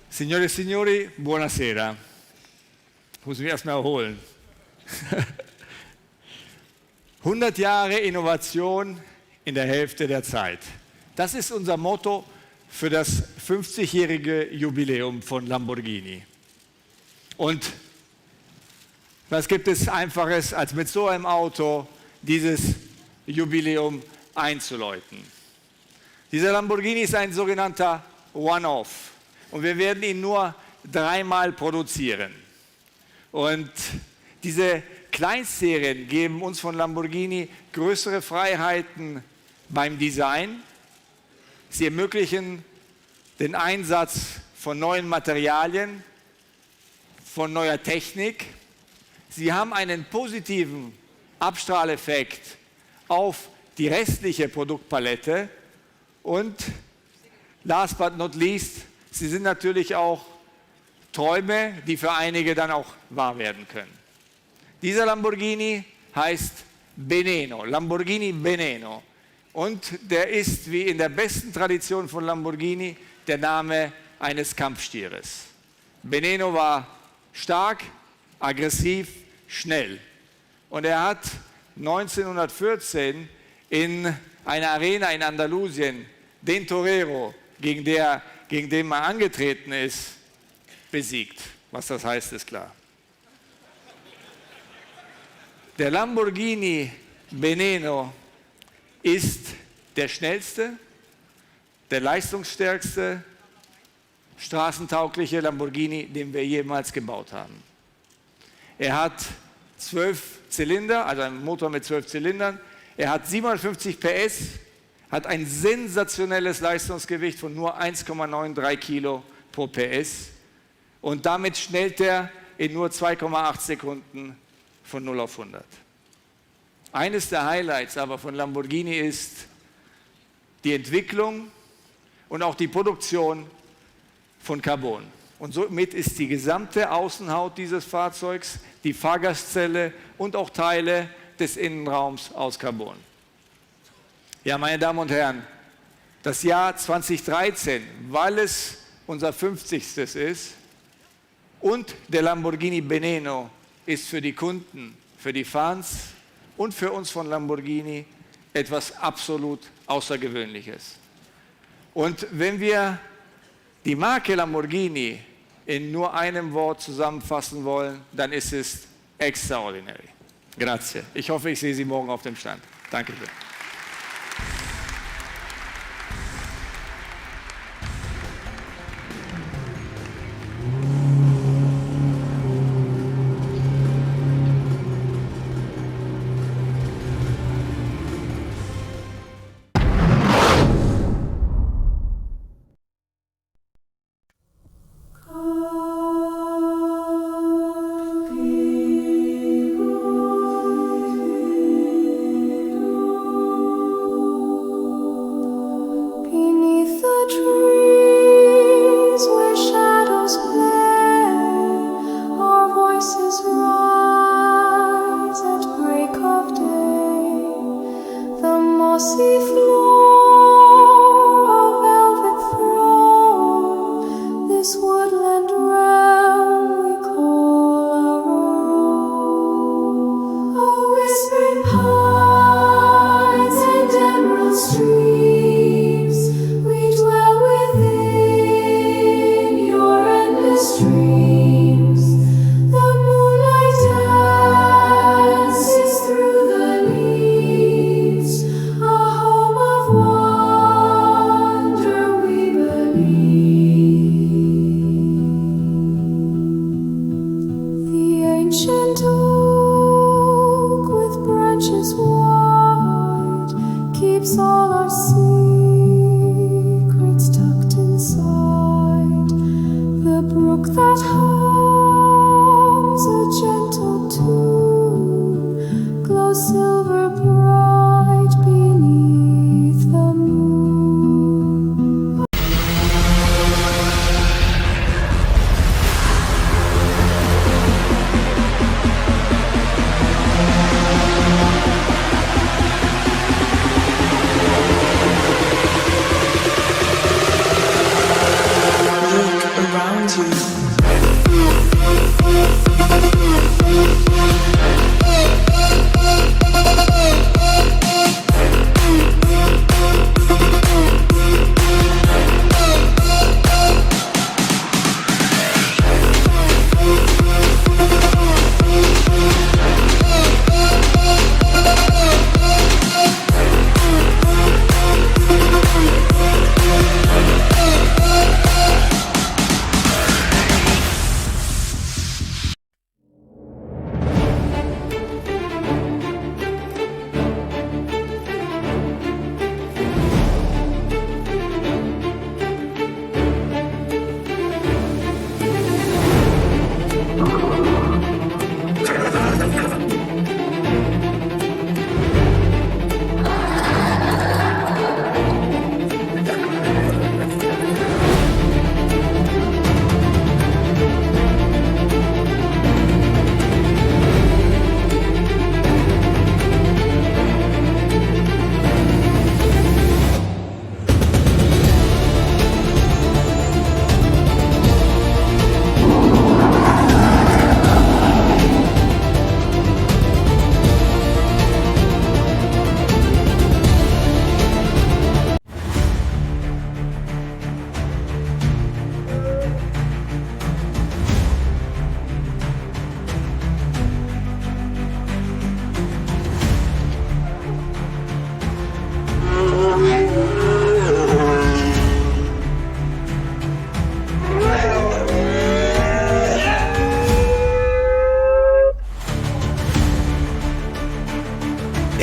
Signore e signori, buonasera. Muss mich erstmal erholen. 100 Jahre Innovation in der Hälfte der Zeit. Das ist unser Motto für das 50-jährige Jubiläum von Lamborghini. Und was gibt es Einfaches, als mit so einem Auto dieses Jubiläum einzuläuten? Dieser Lamborghini ist ein sogenannter One-Off und wir werden ihn nur 3-mal produzieren. Und diese Kleinstserien geben uns von Lamborghini größere Freiheiten beim Design. Sie ermöglichen den Einsatz von neuen Materialien, von neuer Technik. Sie haben einen positiven Abstrahleffekt auf die restliche Produktpalette und last but not least, sie sind natürlich auch Träume, die für einige dann auch wahr werden können. Dieser Lamborghini heißt Veneno, Lamborghini Veneno. Und der ist, wie in der besten Tradition von Lamborghini, der Name eines Kampfstieres. Veneno war stark, aggressiv, schnell. Und er hat 1914 in einer Arena in Andalusien den Torero, gegen den man angetreten ist, besiegt. Was das heißt, ist klar. Der Lamborghini Veneno ist der schnellste, der leistungsstärkste, straßentaugliche Lamborghini, den wir jemals gebaut haben. Er hat 12 Zylinder, also einen Motor mit 12 Zylindern. Er hat 750 PS, hat ein sensationelles Leistungsgewicht von nur 1,93 Kilo pro PS. Und damit schnellt er in nur 2,8 Sekunden von 0 auf 100. Eines der Highlights aber von Lamborghini ist die Entwicklung und auch die Produktion von Carbon. Und somit ist die gesamte Außenhaut dieses Fahrzeugs, die Fahrgastzelle und auch Teile des Innenraums aus Carbon. Ja, meine Damen und Herren, das Jahr 2013, weil es unser 50. ist und der Lamborghini Veneno ist für die Kunden, für die Fans und für uns von Lamborghini etwas absolut Außergewöhnliches. Und wenn wir die Marke Lamborghini in nur einem Wort zusammenfassen wollen, dann ist es extraordinary. Grazie. Ich hoffe, ich sehe Sie morgen auf dem Stand. Danke sehr. Around you.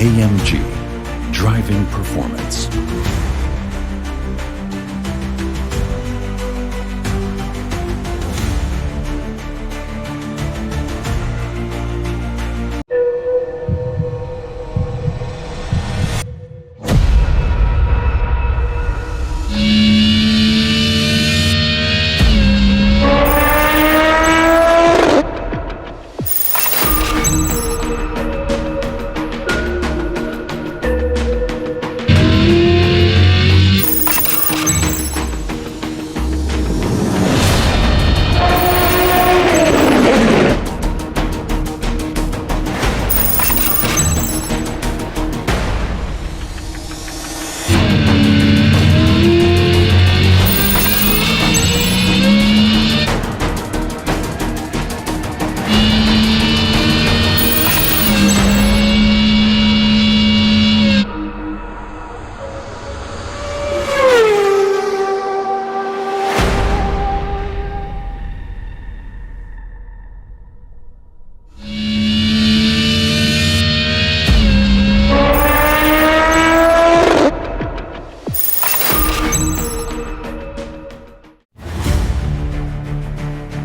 AMG, driving performance.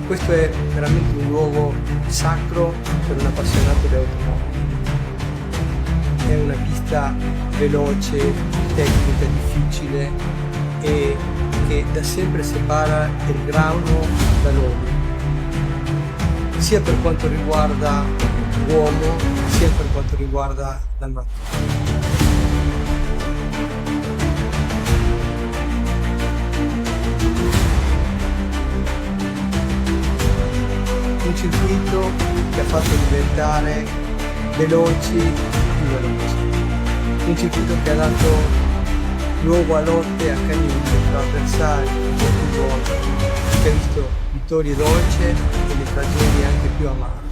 Questo è veramente un luogo sacro per un appassionato di automobili. È una pista veloce, tecnica, difficile e che da sempre separa il grano dall'uomo, sia per quanto riguarda l'uomo, sia per quanto riguarda la natura. Un circuito che ha fatto diventare veloci più veloci, un circuito che ha dato luogo a lotte accanite tra avversari più buoni, che ha visto vittorie dolci e le tragedie anche più amare.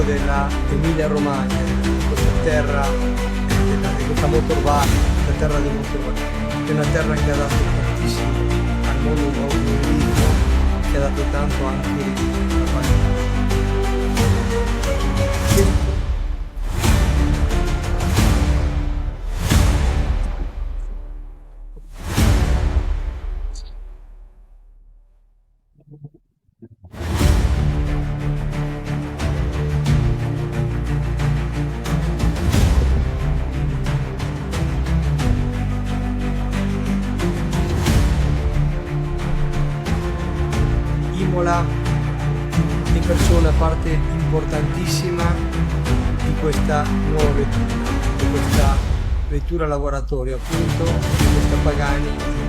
Della Emilia Romagna, questa terra di questa motorbike, la terra dei motorbike, che è una terra che ha dato tantissimo al mondo dell'automobilismo, che ha dato tanto anche alla qualità. Imola è perciò una parte importantissima di questa nuova vettura, di questa vettura laboratorio, appunto, di questa Pagani.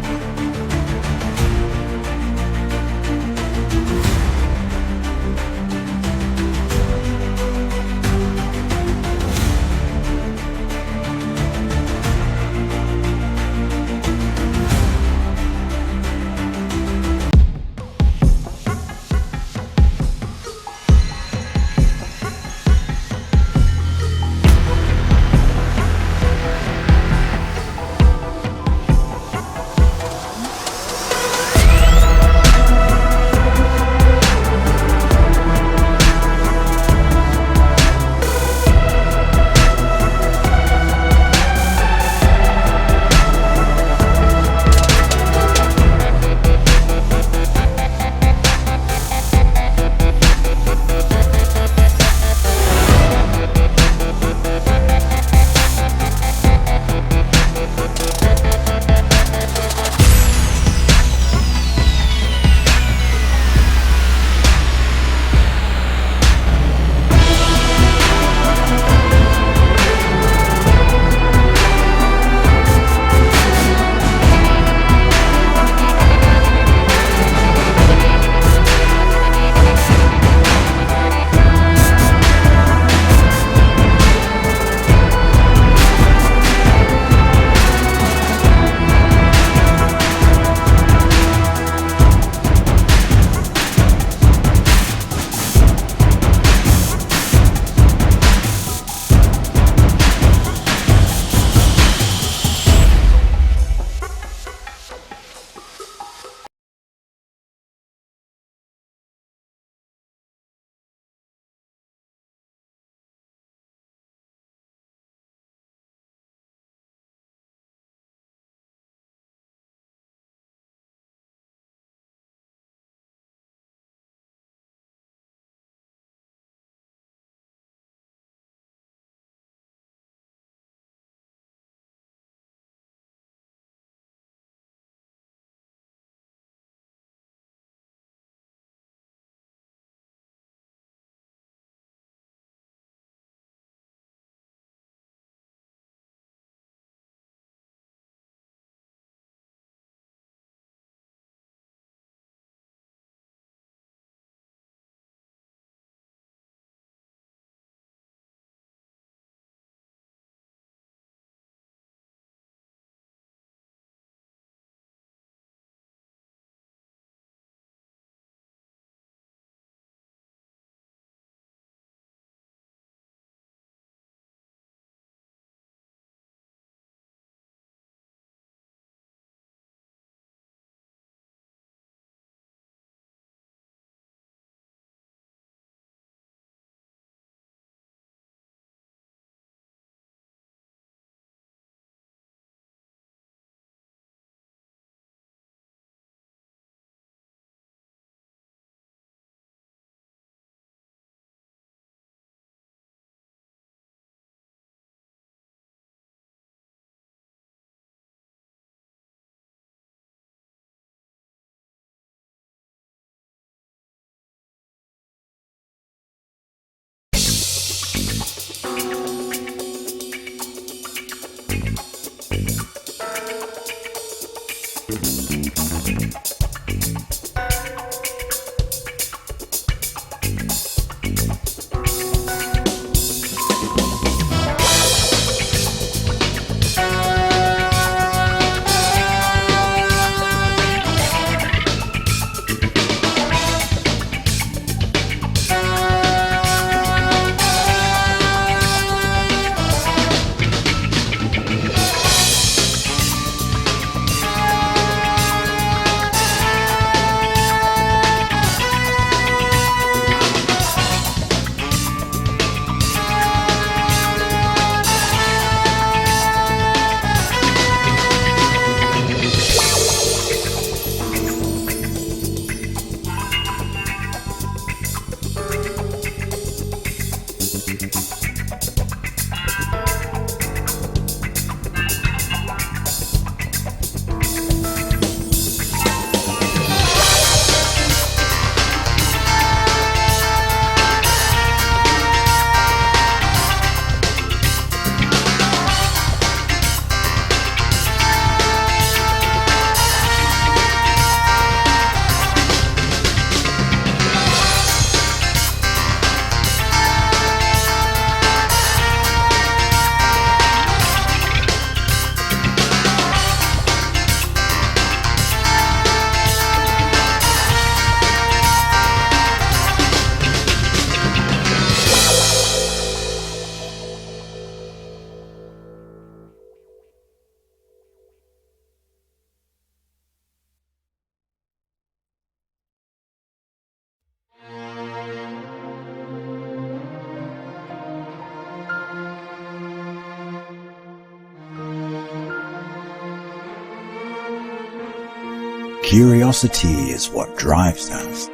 Curiosity is what drives us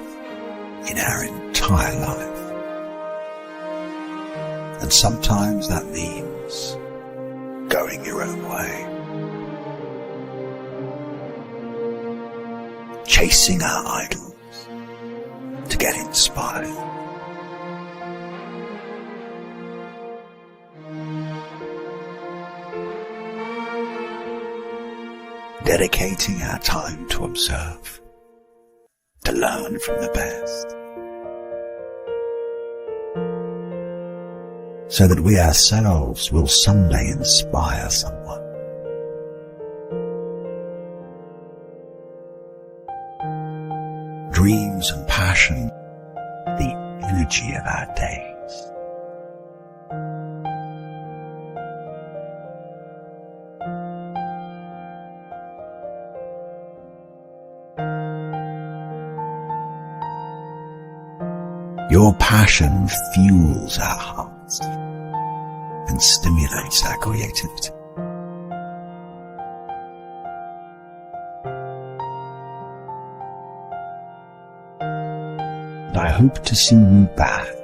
in our entire life. And sometimes that means going your own way. Chasing our idols to get inspired. Dedicating our time to observe, to learn from the best, so that we ourselves will someday inspire someone. Dreams and passion, the energy of our days. Your passion fuels our hearts and stimulates our creativity. And I hope to see you back.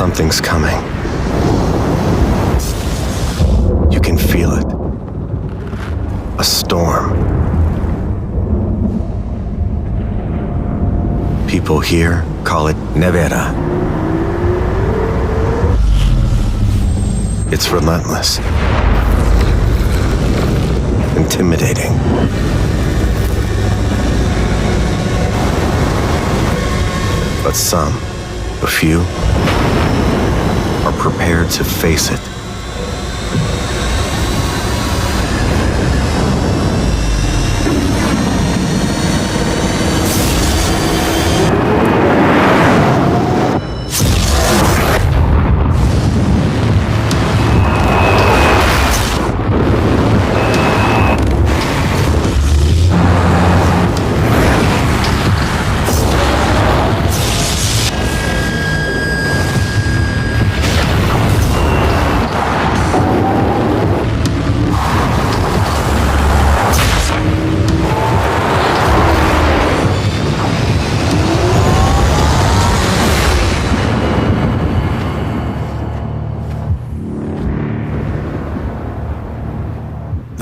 Something's coming. You can feel it. A storm. People here call it nevera. It's relentless. Intimidating. But some, a few, are prepared to face it.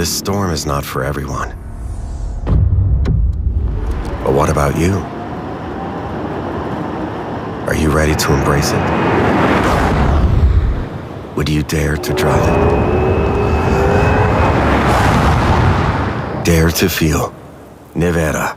This storm is not for everyone. But what about you? Are you ready to embrace it? Would you dare to drive it? Dare to feel Nevera.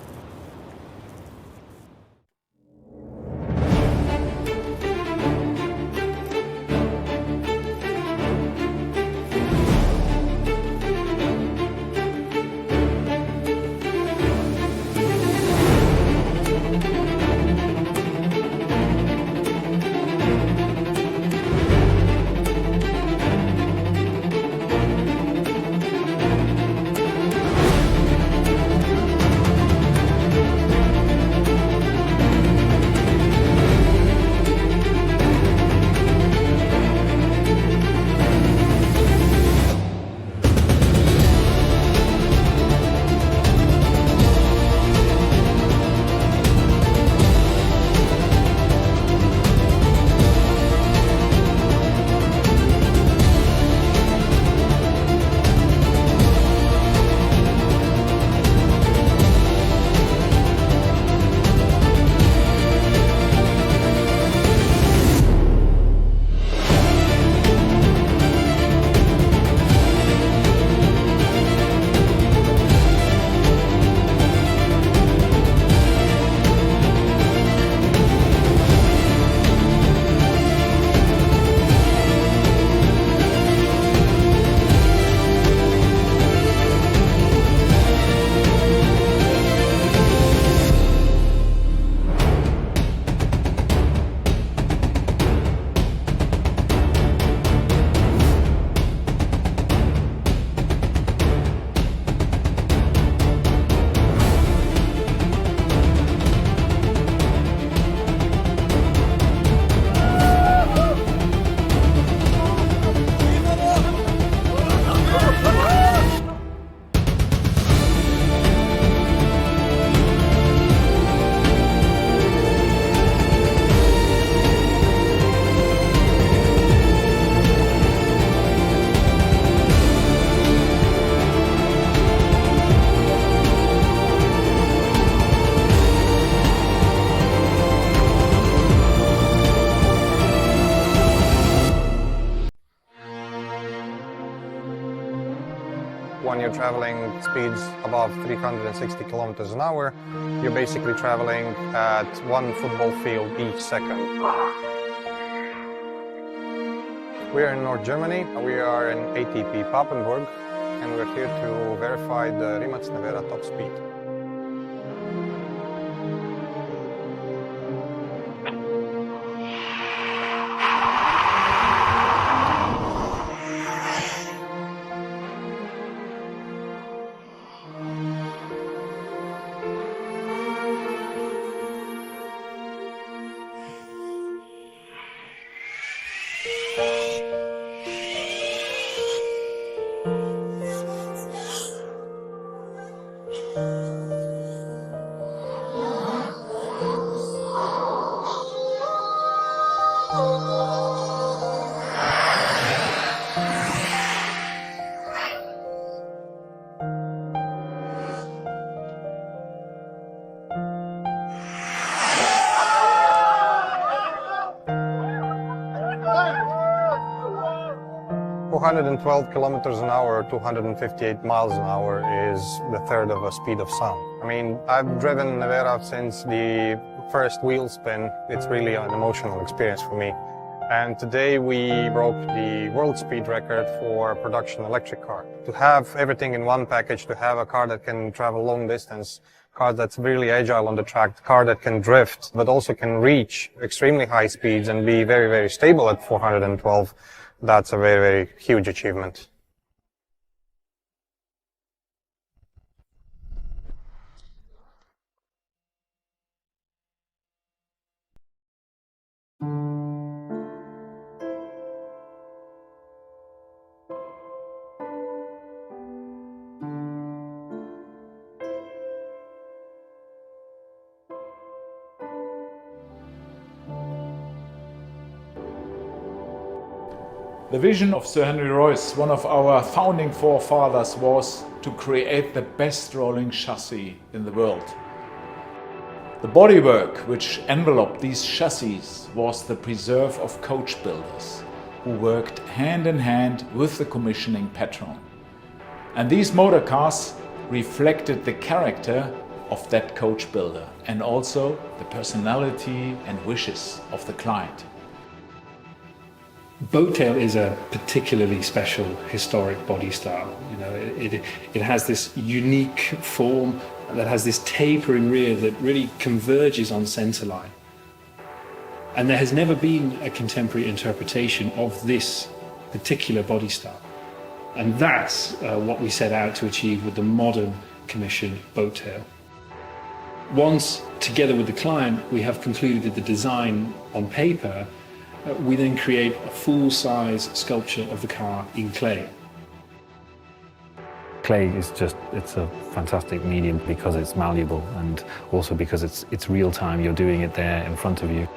When you're traveling speeds above 360 kilometers an hour, you're basically traveling at 1 football field each second. We are in North Germany. We are in ATP Papenburg, and we're here to verify the Rimac Nevera top speed. 212 kilometers an hour, 258 miles an hour is the third of a speed of sound. I mean, I've driven Nevera since the first wheel spin. It's really an emotional experience for me. And today we broke the world speed record for production electric car. To have everything in one package, to have a car that can travel long distance, car that's really agile on the track, car that can drift, but also can reach extremely high speeds and be very, very stable at 412, that's a very, very huge achievement. The vision of Sir Henry Royce, one of our founding forefathers, was to create the best rolling chassis in the world. The bodywork which enveloped these chassis was the preserve of coach builders who worked hand in hand with the commissioning patron. And these motor cars reflected the character of that coach builder and also the personality and wishes of the client. Boat Tail is a particularly special historic body style. You know, it has this unique form that has this tapering rear that really converges on centerline. And there has never been a contemporary interpretation of this particular body style. And that's what we set out to achieve with the modern commissioned Boat Tail. Once, together with the client, we have concluded the design on paper, we then create a full-size sculpture of the car in clay. Clay is just, it's a fantastic medium because it's malleable and also because it's real time, you're doing it there in front of you.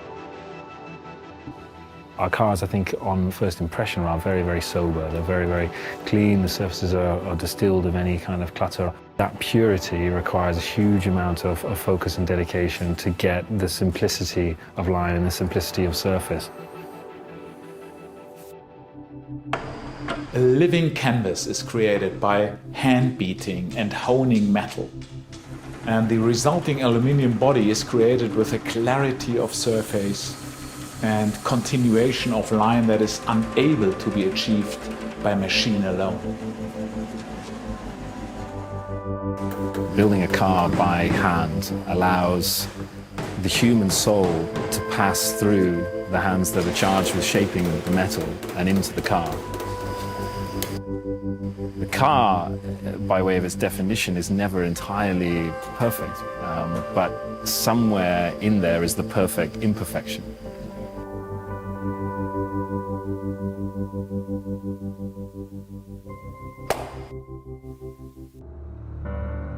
Our cars, I think, on first impression are very, very sober. They're very, very clean. The surfaces are distilled of any kind of clutter. That purity requires a huge amount of focus and dedication to get the simplicity of line and the simplicity of surface. A living canvas is created by hand beating and honing metal. And the resulting aluminium body is created with a clarity of surface and continuation of line that is unable to be achieved by machine alone. Building a car by hand allows the human soul to pass through the hands that are charged with shaping the metal and into the car. The car, by way of its definition, is never entirely perfect, but somewhere in there is the perfect imperfection.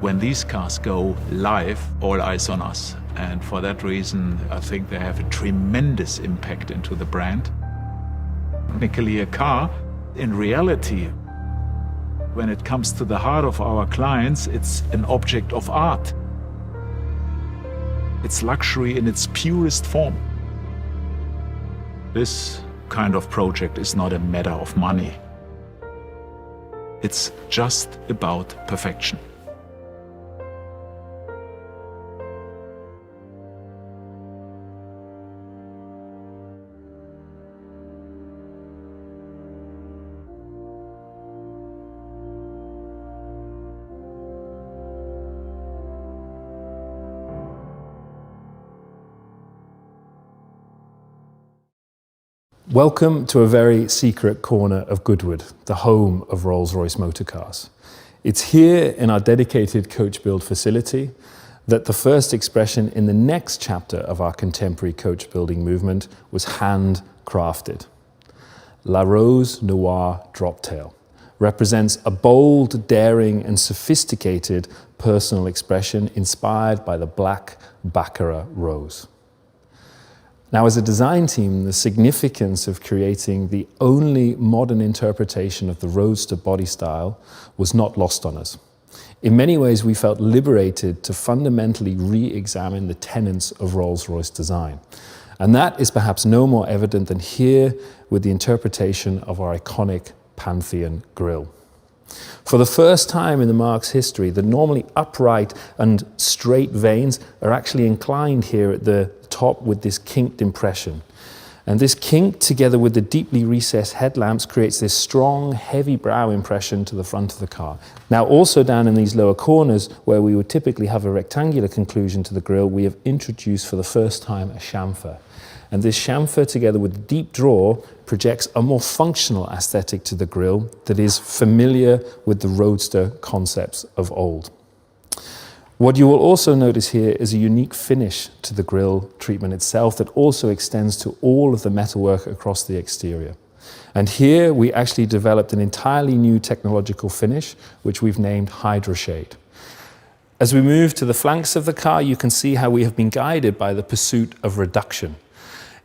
When these cars go live, all eyes on us. And for that reason, I think they have a tremendous impact into the brand. Technically, a car, in reality, when it comes to the heart of our clients, it's an object of art. It's luxury in its purest form. This kind of project is not a matter of money. It's just about perfection. Welcome to a very secret corner of Goodwood, the home of Rolls-Royce motor cars. It's here in our dedicated coach build facility that the first expression in the next chapter of our contemporary coach building movement was handcrafted. La Voiture Noire Droptail represents a bold, daring and sophisticated personal expression inspired by the black Baccarat rose. Now, as a design team, the significance of creating the only modern interpretation of the Roadster body style was not lost on us. In many ways, we felt liberated to fundamentally re-examine the tenets of Rolls-Royce design. And that is perhaps no more evident than here with the interpretation of our iconic Pantheon grille. For the first time in the marque's history, the normally upright and straight vanes are actually inclined here at the top with this kinked impression. And this kink, together with the deeply recessed headlamps, creates this strong, heavy brow impression to the front of the car. Now, also down in these lower corners, where we would typically have a rectangular conclusion to the grille, we have introduced for the first time a chamfer. And this chamfer, together with the deep draw, projects a more functional aesthetic to the grille that is familiar with the roadster concepts of old. What you will also notice here is a unique finish to the grille treatment itself that also extends to all of the metalwork across the exterior. And here we actually developed an entirely new technological finish, which we've named Hydroshade. As we move to the flanks of the car, you can see how we have been guided by the pursuit of reduction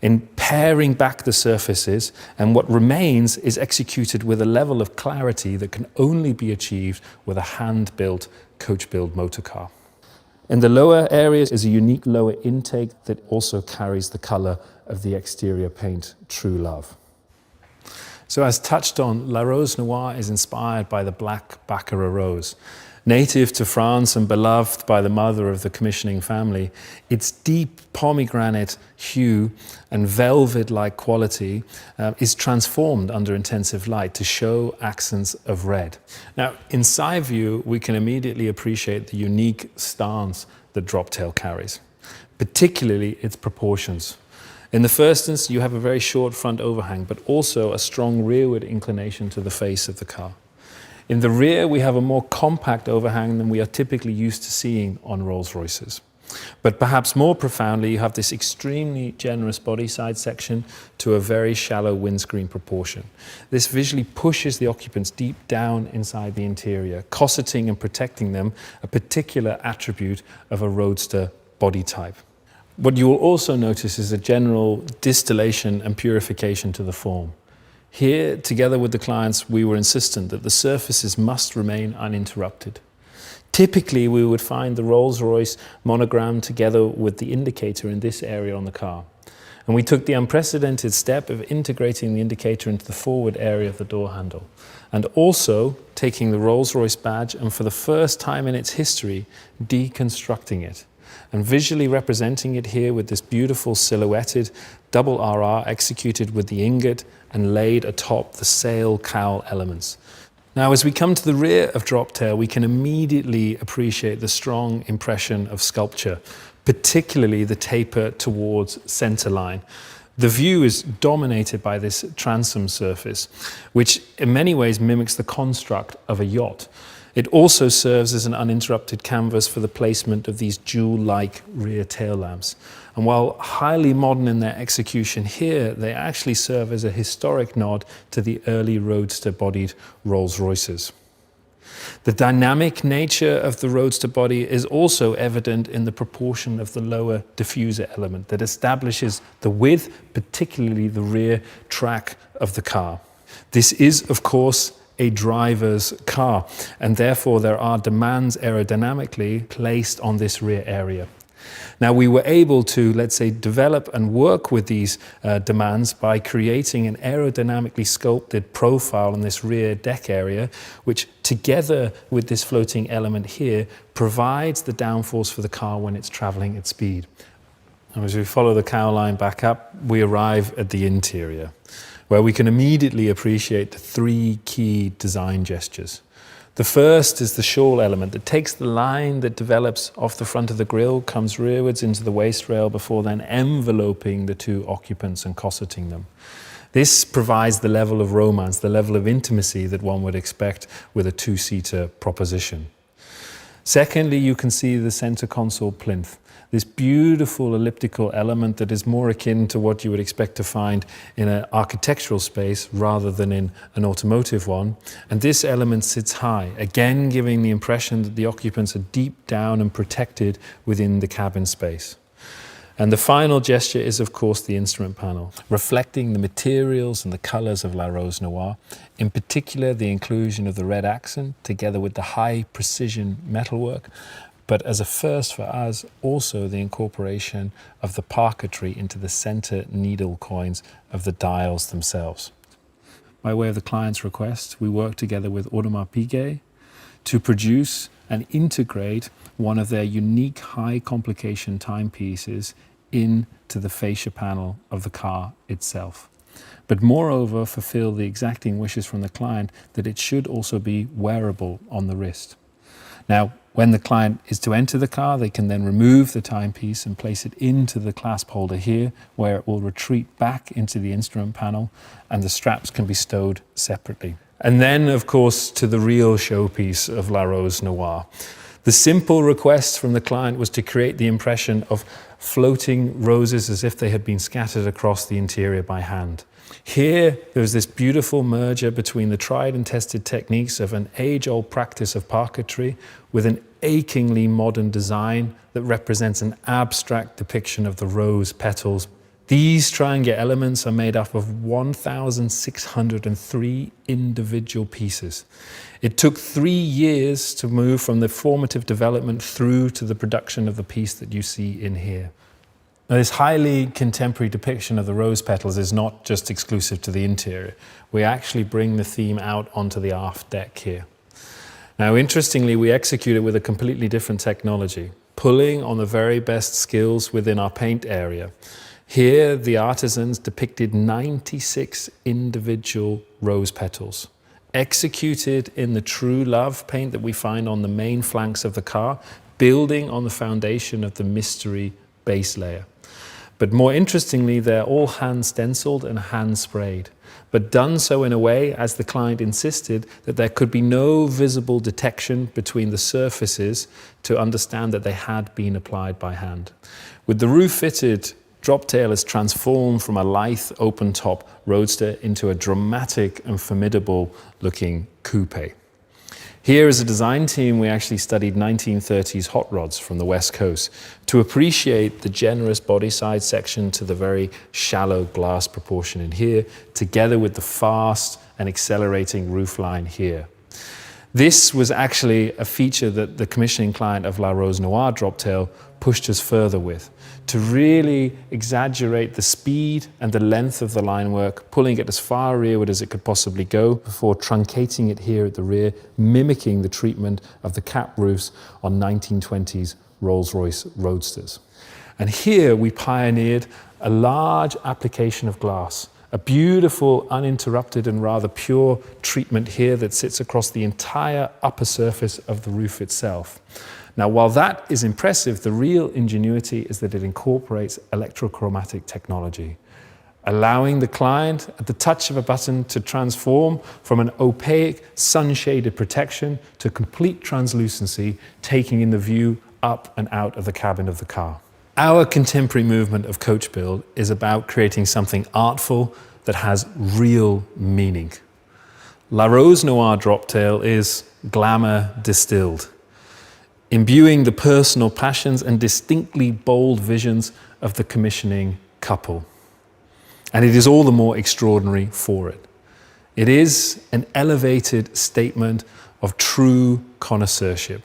in paring back the surfaces, and what remains is executed with a level of clarity that can only be achieved with a hand-built, coach-built motor car. In the lower areas is a unique lower intake that also carries the color of the exterior paint, True Love. So as touched on, La Rose Noire is inspired by the black Baccarat rose. Native to France and beloved by the mother of the commissioning family, its deep pomegranate hue and velvet-like quality is transformed under intensive light to show accents of red. Now, in side view, we can immediately appreciate the unique stance that Droptail carries, particularly its proportions. In the first instance, you have a very short front overhang, but also a strong rearward inclination to the face of the car. In the rear, we have a more compact overhang than we are typically used to seeing on Rolls-Royces. But perhaps more profoundly, you have this extremely generous body side section to a very shallow windscreen proportion. This visually pushes the occupants deep down inside the interior, cosseting and protecting them, a particular attribute of a roadster body type. What you will also notice is a general distillation and purification to the form. Here, together with the clients, we were insistent that the surfaces must remain uninterrupted. Typically, we would find the Rolls-Royce monogram together with the indicator in this area on the car. And we took the unprecedented step of integrating the indicator into the forward area of the door handle, and also taking the Rolls-Royce badge and, for the first time in its history, deconstructing it, and visually representing it here with this beautiful silhouetted double RR executed with the ingot and laid atop the sail cowl elements. Now, as we come to the rear of Droptail, we can immediately appreciate the strong impression of sculpture, particularly the taper towards centerline. The view is dominated by this transom surface, which in many ways mimics the construct of a yacht. It also serves as an uninterrupted canvas for the placement of these jewel-like rear tail lamps. And while highly modern in their execution here, they actually serve as a historic nod to the early roadster-bodied Rolls-Royces. The dynamic nature of the roadster body is also evident in the proportion of the lower diffuser element that establishes the width, particularly the rear track of the car. This is, of course, a driver's car, and therefore there are demands aerodynamically placed on this rear area. Now, we were able to, let's say, develop and work with these demands by creating an aerodynamically sculpted profile in this rear deck area, which together with this floating element here provides the downforce for the car when it's traveling at speed. And as we follow the cowl line back up, we arrive at the interior, where we can immediately appreciate the three key design gestures. The first is the shawl element that takes the line that develops off the front of the grille, comes rearwards into the waist rail before then enveloping the two occupants and cosseting them. This provides the level of romance, the level of intimacy that one would expect with a two-seater proposition. Secondly, you can see the center console plinth, this beautiful elliptical element that is more akin to what you would expect to find in an architectural space rather than in an automotive one. And this element sits high, again giving the impression that the occupants are deep down and protected within the cabin space. And the final gesture is, of course, the instrument panel, reflecting the materials and the colors of La Rose Noire, in particular the inclusion of the red accent together with the high precision metalwork, but as a first for us, also the incorporation of the parquetry into the center needle coins of the dials themselves. by way of the client's request, we worked together with Audemars Piguet to produce and integrate one of their unique high complication timepieces into the fascia panel of the car itself. But moreover, fulfill the exacting wishes from the client that it should also be wearable on the wrist. Now, when the client is to enter the car, they can then remove the timepiece and place it into the clasp holder here, where it will retreat back into the instrument panel and the straps can be stowed separately. And then, of course, to the real showpiece of La Rose Noire. The simple request from the client was to create the impression of floating roses as if they had been scattered across the interior by hand. Here, there was this beautiful merger between the tried and tested techniques of an age-old practice of parquetry with an achingly modern design that represents an abstract depiction of the rose petals. These triangular elements are made up of 1,603 individual pieces. It took 3 years to move from the formative development through to the production of the piece that you see in here. Now, this highly contemporary depiction of the rose petals is not just exclusive to the interior. We actually bring the theme out onto the aft deck here. Now, interestingly, we execute it with a completely different technology, pulling on the very best skills within our paint area. Here, the artisans depicted 96 individual rose petals, executed in the true love paint that we find on the main flanks of the car, building on the foundation of the mystery base layer. But more interestingly, they're all hand stenciled and hand sprayed, but done so in a way, as the client insisted, that there could be no visible detection between the surfaces to understand that they had been applied by hand. With the roof fitted, Droptail is transformed from a lithe open-top roadster into a dramatic and formidable looking coupe. Here as a design team, we actually studied 1930s hot rods from the West Coast to appreciate the generous body side section to the very shallow glass proportion in here, together with the fast and accelerating roofline here. This was actually a feature that the commissioning client of La Rose Noire Droptail pushed us further with, to really exaggerate the speed and the length of the line work, pulling it as far rearward as it could possibly go before truncating it here at the rear, mimicking the treatment of the cap roofs on 1920s Rolls-Royce Roadsters. And here we pioneered a large application of glass, a beautiful, uninterrupted and rather pure treatment here that sits across the entire upper surface of the roof itself. Now, while that is impressive, the real ingenuity is that it incorporates electrochromatic technology, allowing the client at the touch of a button to transform from an opaque, sun-shaded protection to complete translucency, taking in the view up and out of the cabin of the car. Our contemporary movement of coach build is about creating something artful that has real meaning. La Rose Noire Droptail is glamour distilled, imbuing the personal passions and distinctly bold visions of the commissioning couple. And it is all the more extraordinary for it. It is an elevated statement of true connoisseurship.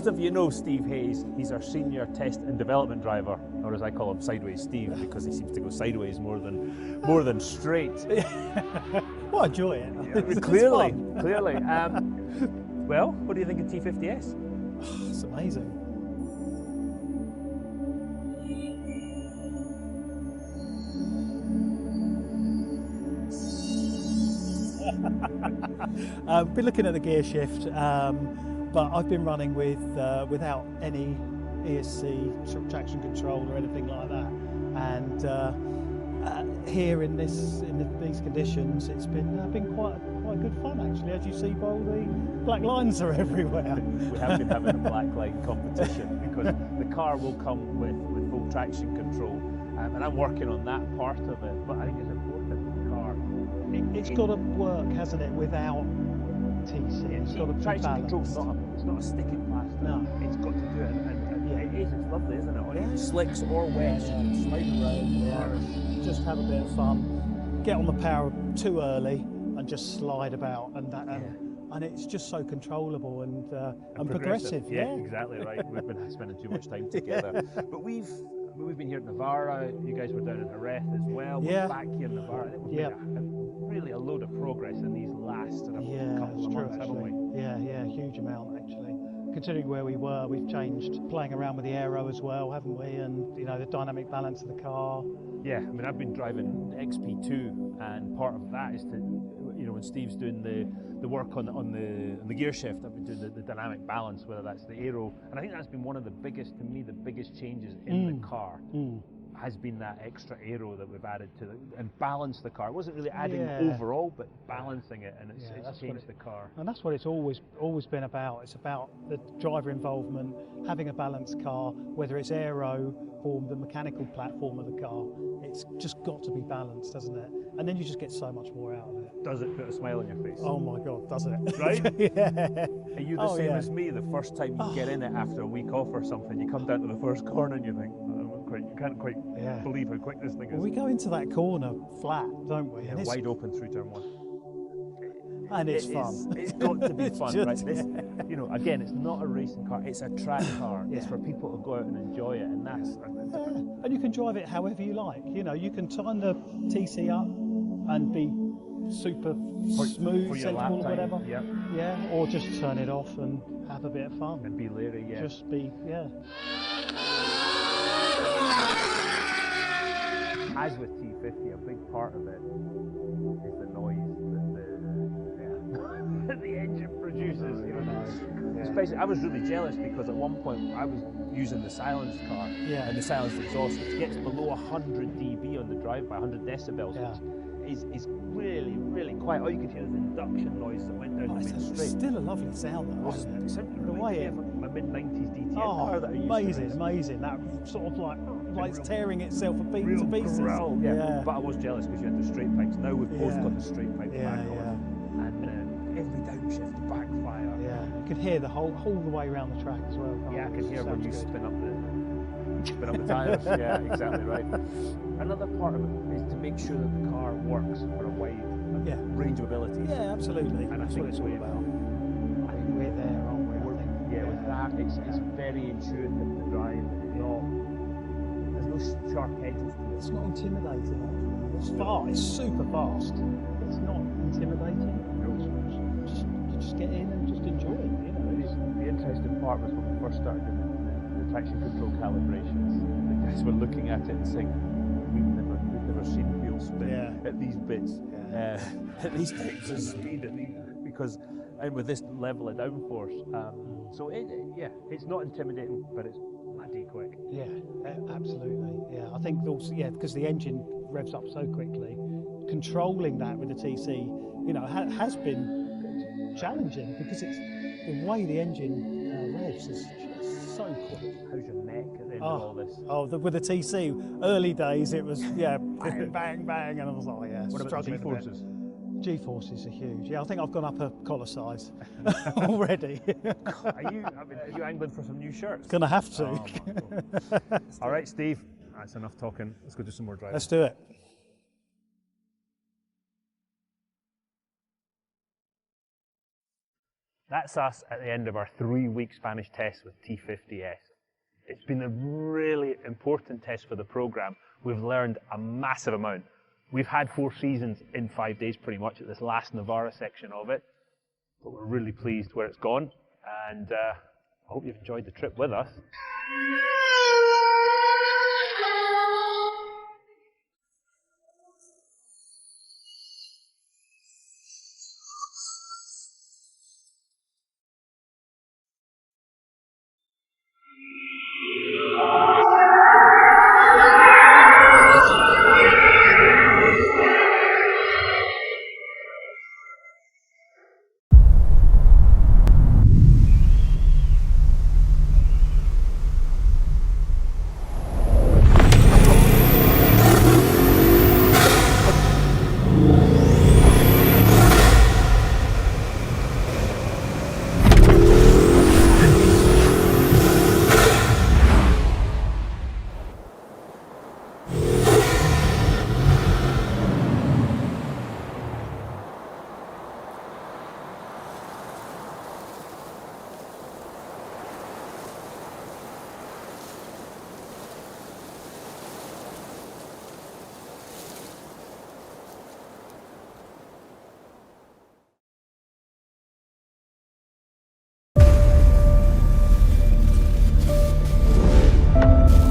most of you know Steve Hayes. He's our senior test and development driver, or as I call him, Sideways Steve, because he seems to go sideways more than straight. Well, I enjoy it. Yeah, clearly. Well, what do you think of T50S? It's amazing. Been looking at the gear shift, but I've been running with without any ESC traction control or anything like that. And here in these conditions, it's been quite good fun actually. As you see, by all the black lines are everywhere. We have been having a black line competition because the car will come with full traction control, and I'm working on that part of it. But I think it's important the car. It's got to work, hasn't it, without TC? It's got to be traction balanced. control. It's not a stick-in plaster. No, it's got to do it, and yeah, it is. It's lovely, isn't it? On slicks or wets, you can slide around. Just have a bit of fun. Get on the power too early and just slide about, and it's just so controllable and progressive. Yeah, exactly right. We've been spending too much time together, but we've been here at Navarra. You guys were down in Jerez as well. We're back here in Navarra. I think we've made really a load of progress in these last couple of months, haven't we? Yeah, huge amount actually. Considering where we were, we've changed, playing around with the aero as well, haven't we? And the dynamic balance of the car. Yeah, I mean, I've been driving the XP2, and part of that is to, when Steve's doing the work on the gear shift, I've been doing the dynamic balance, whether that's the aero, and I think that's been one of the biggest changes in the car. Has been that extra aero that we've added to and balance the car. It wasn't really adding overall, but balancing it, and it's changed the car. And that's what it's always been about. It's about the driver involvement, having a balanced car, whether it's aero or the mechanical platform of the car. It's just got to be balanced, doesn't it? And then you just get so much more out of it. Does it put a smile on your face? Oh my God, does it? Right? Yeah. Are you the same as me? The first time you get in it after a week off or something, you come down to the first corner and you think, you can't quite believe how quick this thing is. Well, we go into that corner flat, don't we? Yeah, wide open through turn one. And it's fun. It's got to be fun, right? This, again, it's not a racing car, it's a track car. It's for people to go out and enjoy it, and that's... And you can drive it however you like. You can time the TC up and be super smooth, sensible or whatever. Yeah, or just turn it off and have a bit of fun. And be leery, Just be, As with T50, a big part of it is the noise that the engine produces. Especially, I was really jealous because at one point I was using the silenced car, and the silenced exhaust, which gets below 100 dB on the drive-by, 100 decibels, which is really, really quiet. All you could hear is the induction noise that went down the main straight. It's still a lovely sound though, isn't it? The way my mid-90s DTM car that I used to amazing. That sort of like it's tearing itself to pieces. Growl, But I was jealous because you had the straight pipes. Now we've both got the straight pipe back on, and every downshift backfire. Yeah, you could hear the whole the way around the track as well. Yeah, I can hear when you spin up the tyres. Yeah, exactly right. Another part of it is to make sure that the car works for a wide range of abilities. Yeah, absolutely. And that's what it's all about. I think we're there, aren't we? With that, it's very intuitive to drive. There's no sharp edges to it. It's not intimidating. It's fast. It's super fast. It's not intimidating. You just get in and just enjoy it. The interesting part was when we first started the traction control calibrations. The guys were looking at it and saying, "We've never seen wheel spin at these bits, at these types of speed, because." And with this level of downforce, so it's not intimidating, but it's bloody quick. Yeah, absolutely. Yeah, I think also because the engine revs up so quickly, controlling that with the TC, has been challenging because it's the way the engine revs is so quick. How's your neck at the end of all this? With the TC, early days it was bang, bang, bang, and I was like, What about G-forces? G-forces are huge. Yeah, I think I've gone up a collar size already. Are you angling for some new shirts? Gonna have to. Oh, all right, Steve. That's enough talking. Let's go do some more driving. Let's do it. That's us at the end of our 3-week Spanish test with T50S. It's been a really important test for the program. We've learned a massive amount. We've had 4 seasons in 5 days pretty much at this last Navarra section of it, but we're really pleased where it's gone, and I hope you've enjoyed the trip with us.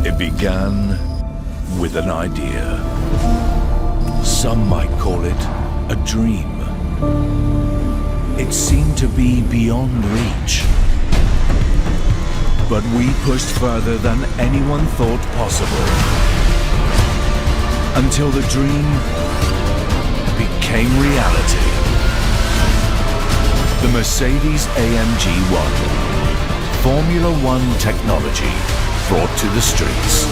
It began with an idea. Some might call it a dream. It seemed to be beyond reach. But we pushed further than anyone thought possible. Until the dream became reality. The Mercedes-AMG 1. Formula One technology brought to the streets.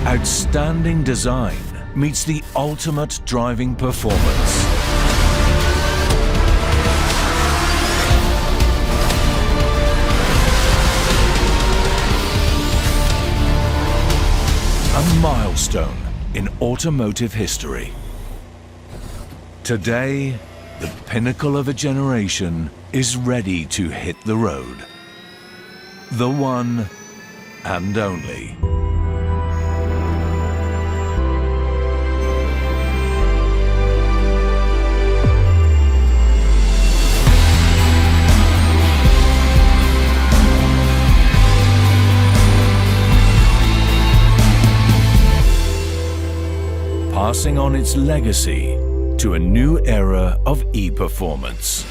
Outstanding design meets the ultimate driving performance. A milestone in automotive history. Today, the pinnacle of a generation is ready to hit the road. The one and only. Passing on its legacy to a new era of e-performance.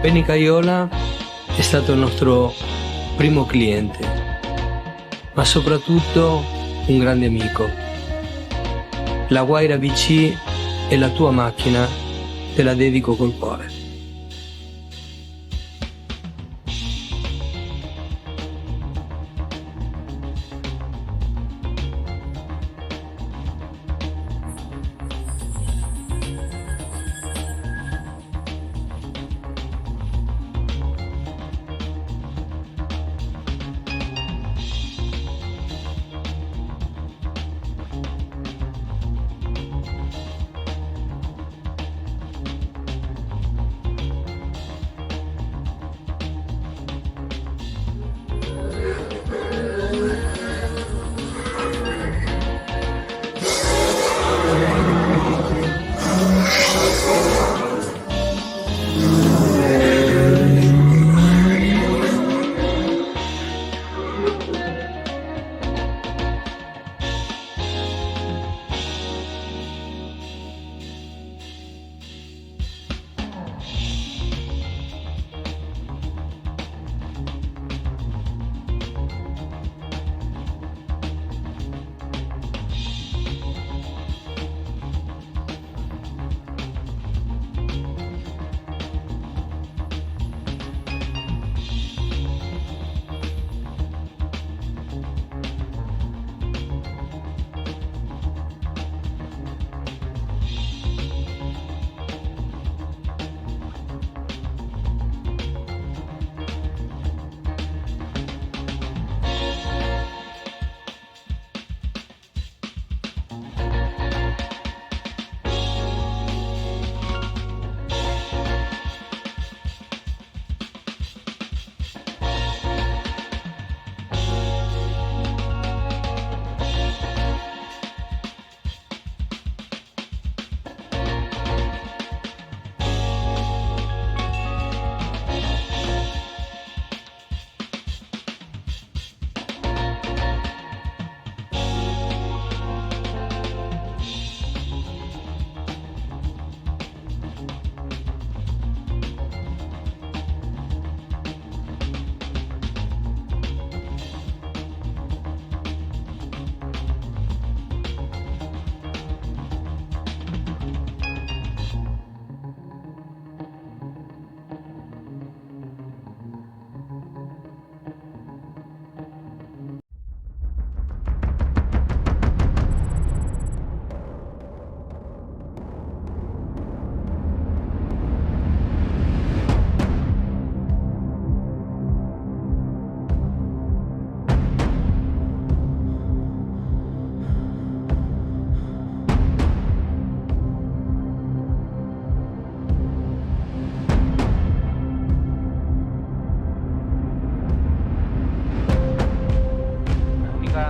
Benny Caiola è stato il nostro primo cliente, ma soprattutto un grande amico. La Guaira BC è la tua macchina, te la dedico col cuore.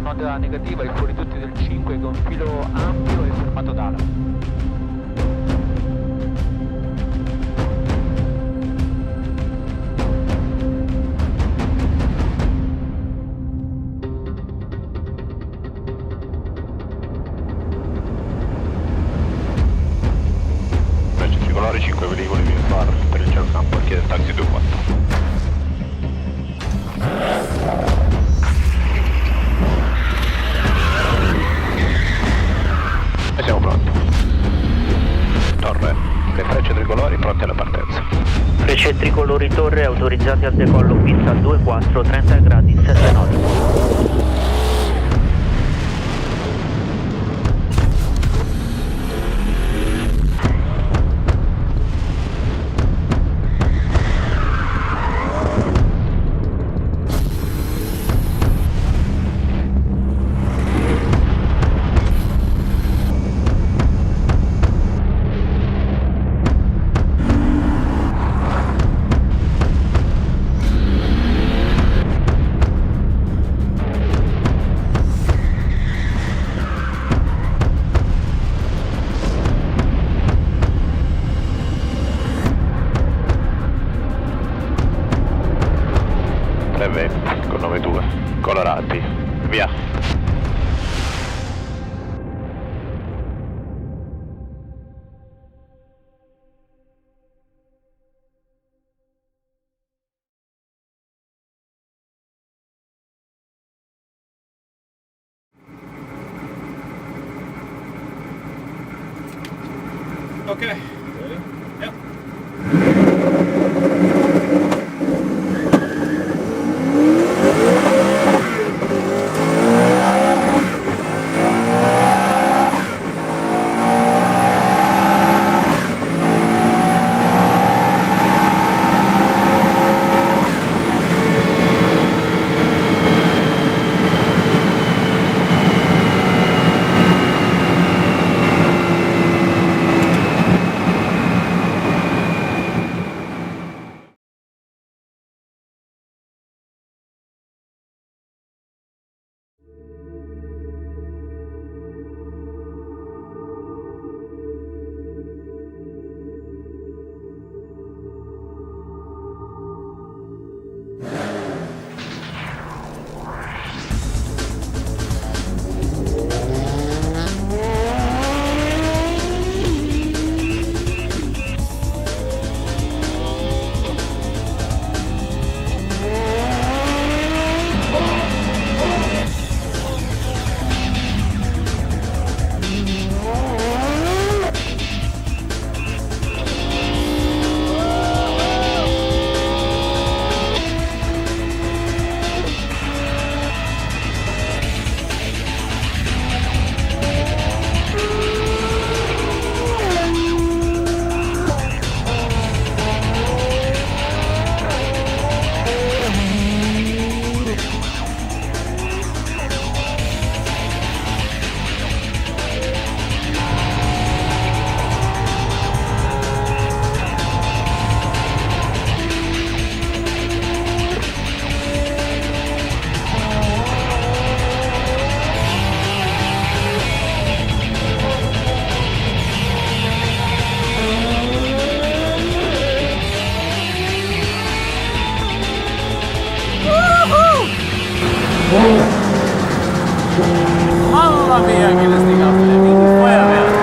nota negativa, il fuori tutti del 5 con filo ampio e fermato d'ala. Tricolore 5 velivoli via bar per il cielo campo, chiede taxi 24. E siamo pronti. Torre, le frecce tricolori pronte alla partenza. Frecce tricolori torre autorizzati al decollo pista 24, 30 gradi 7 nodi. Con nome 2, colorati, via. Okay. Ready? Yep. Mamma mia che le sti caffè, puoi avere.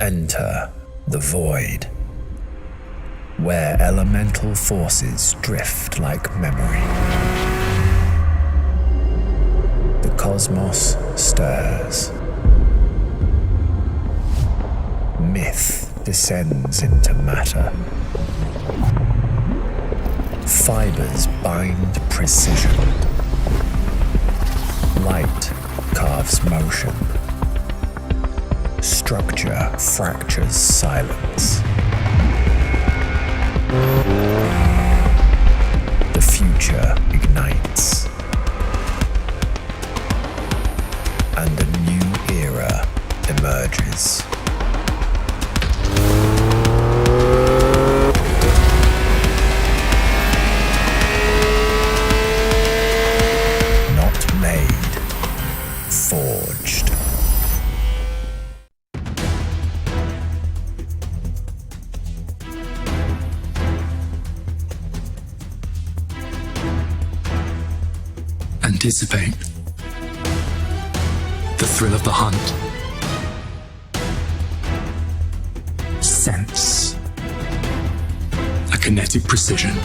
Enter the void, where elemental forces drift like memory. The cosmos stirs. Myth descends into matter. Fibers bind precision. Light carves motion. Structure fractures silence. The future ignites. And a new era emerges. Not made, forged. Anticipate the thrill of the hunt. Sense a kinetic precision.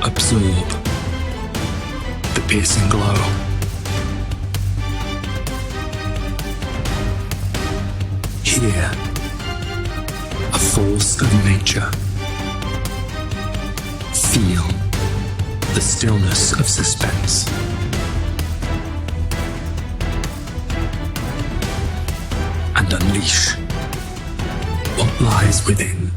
Absorb the piercing glow. Hear a force of nature. Feel the stillness of suspense. And unleash what lies within.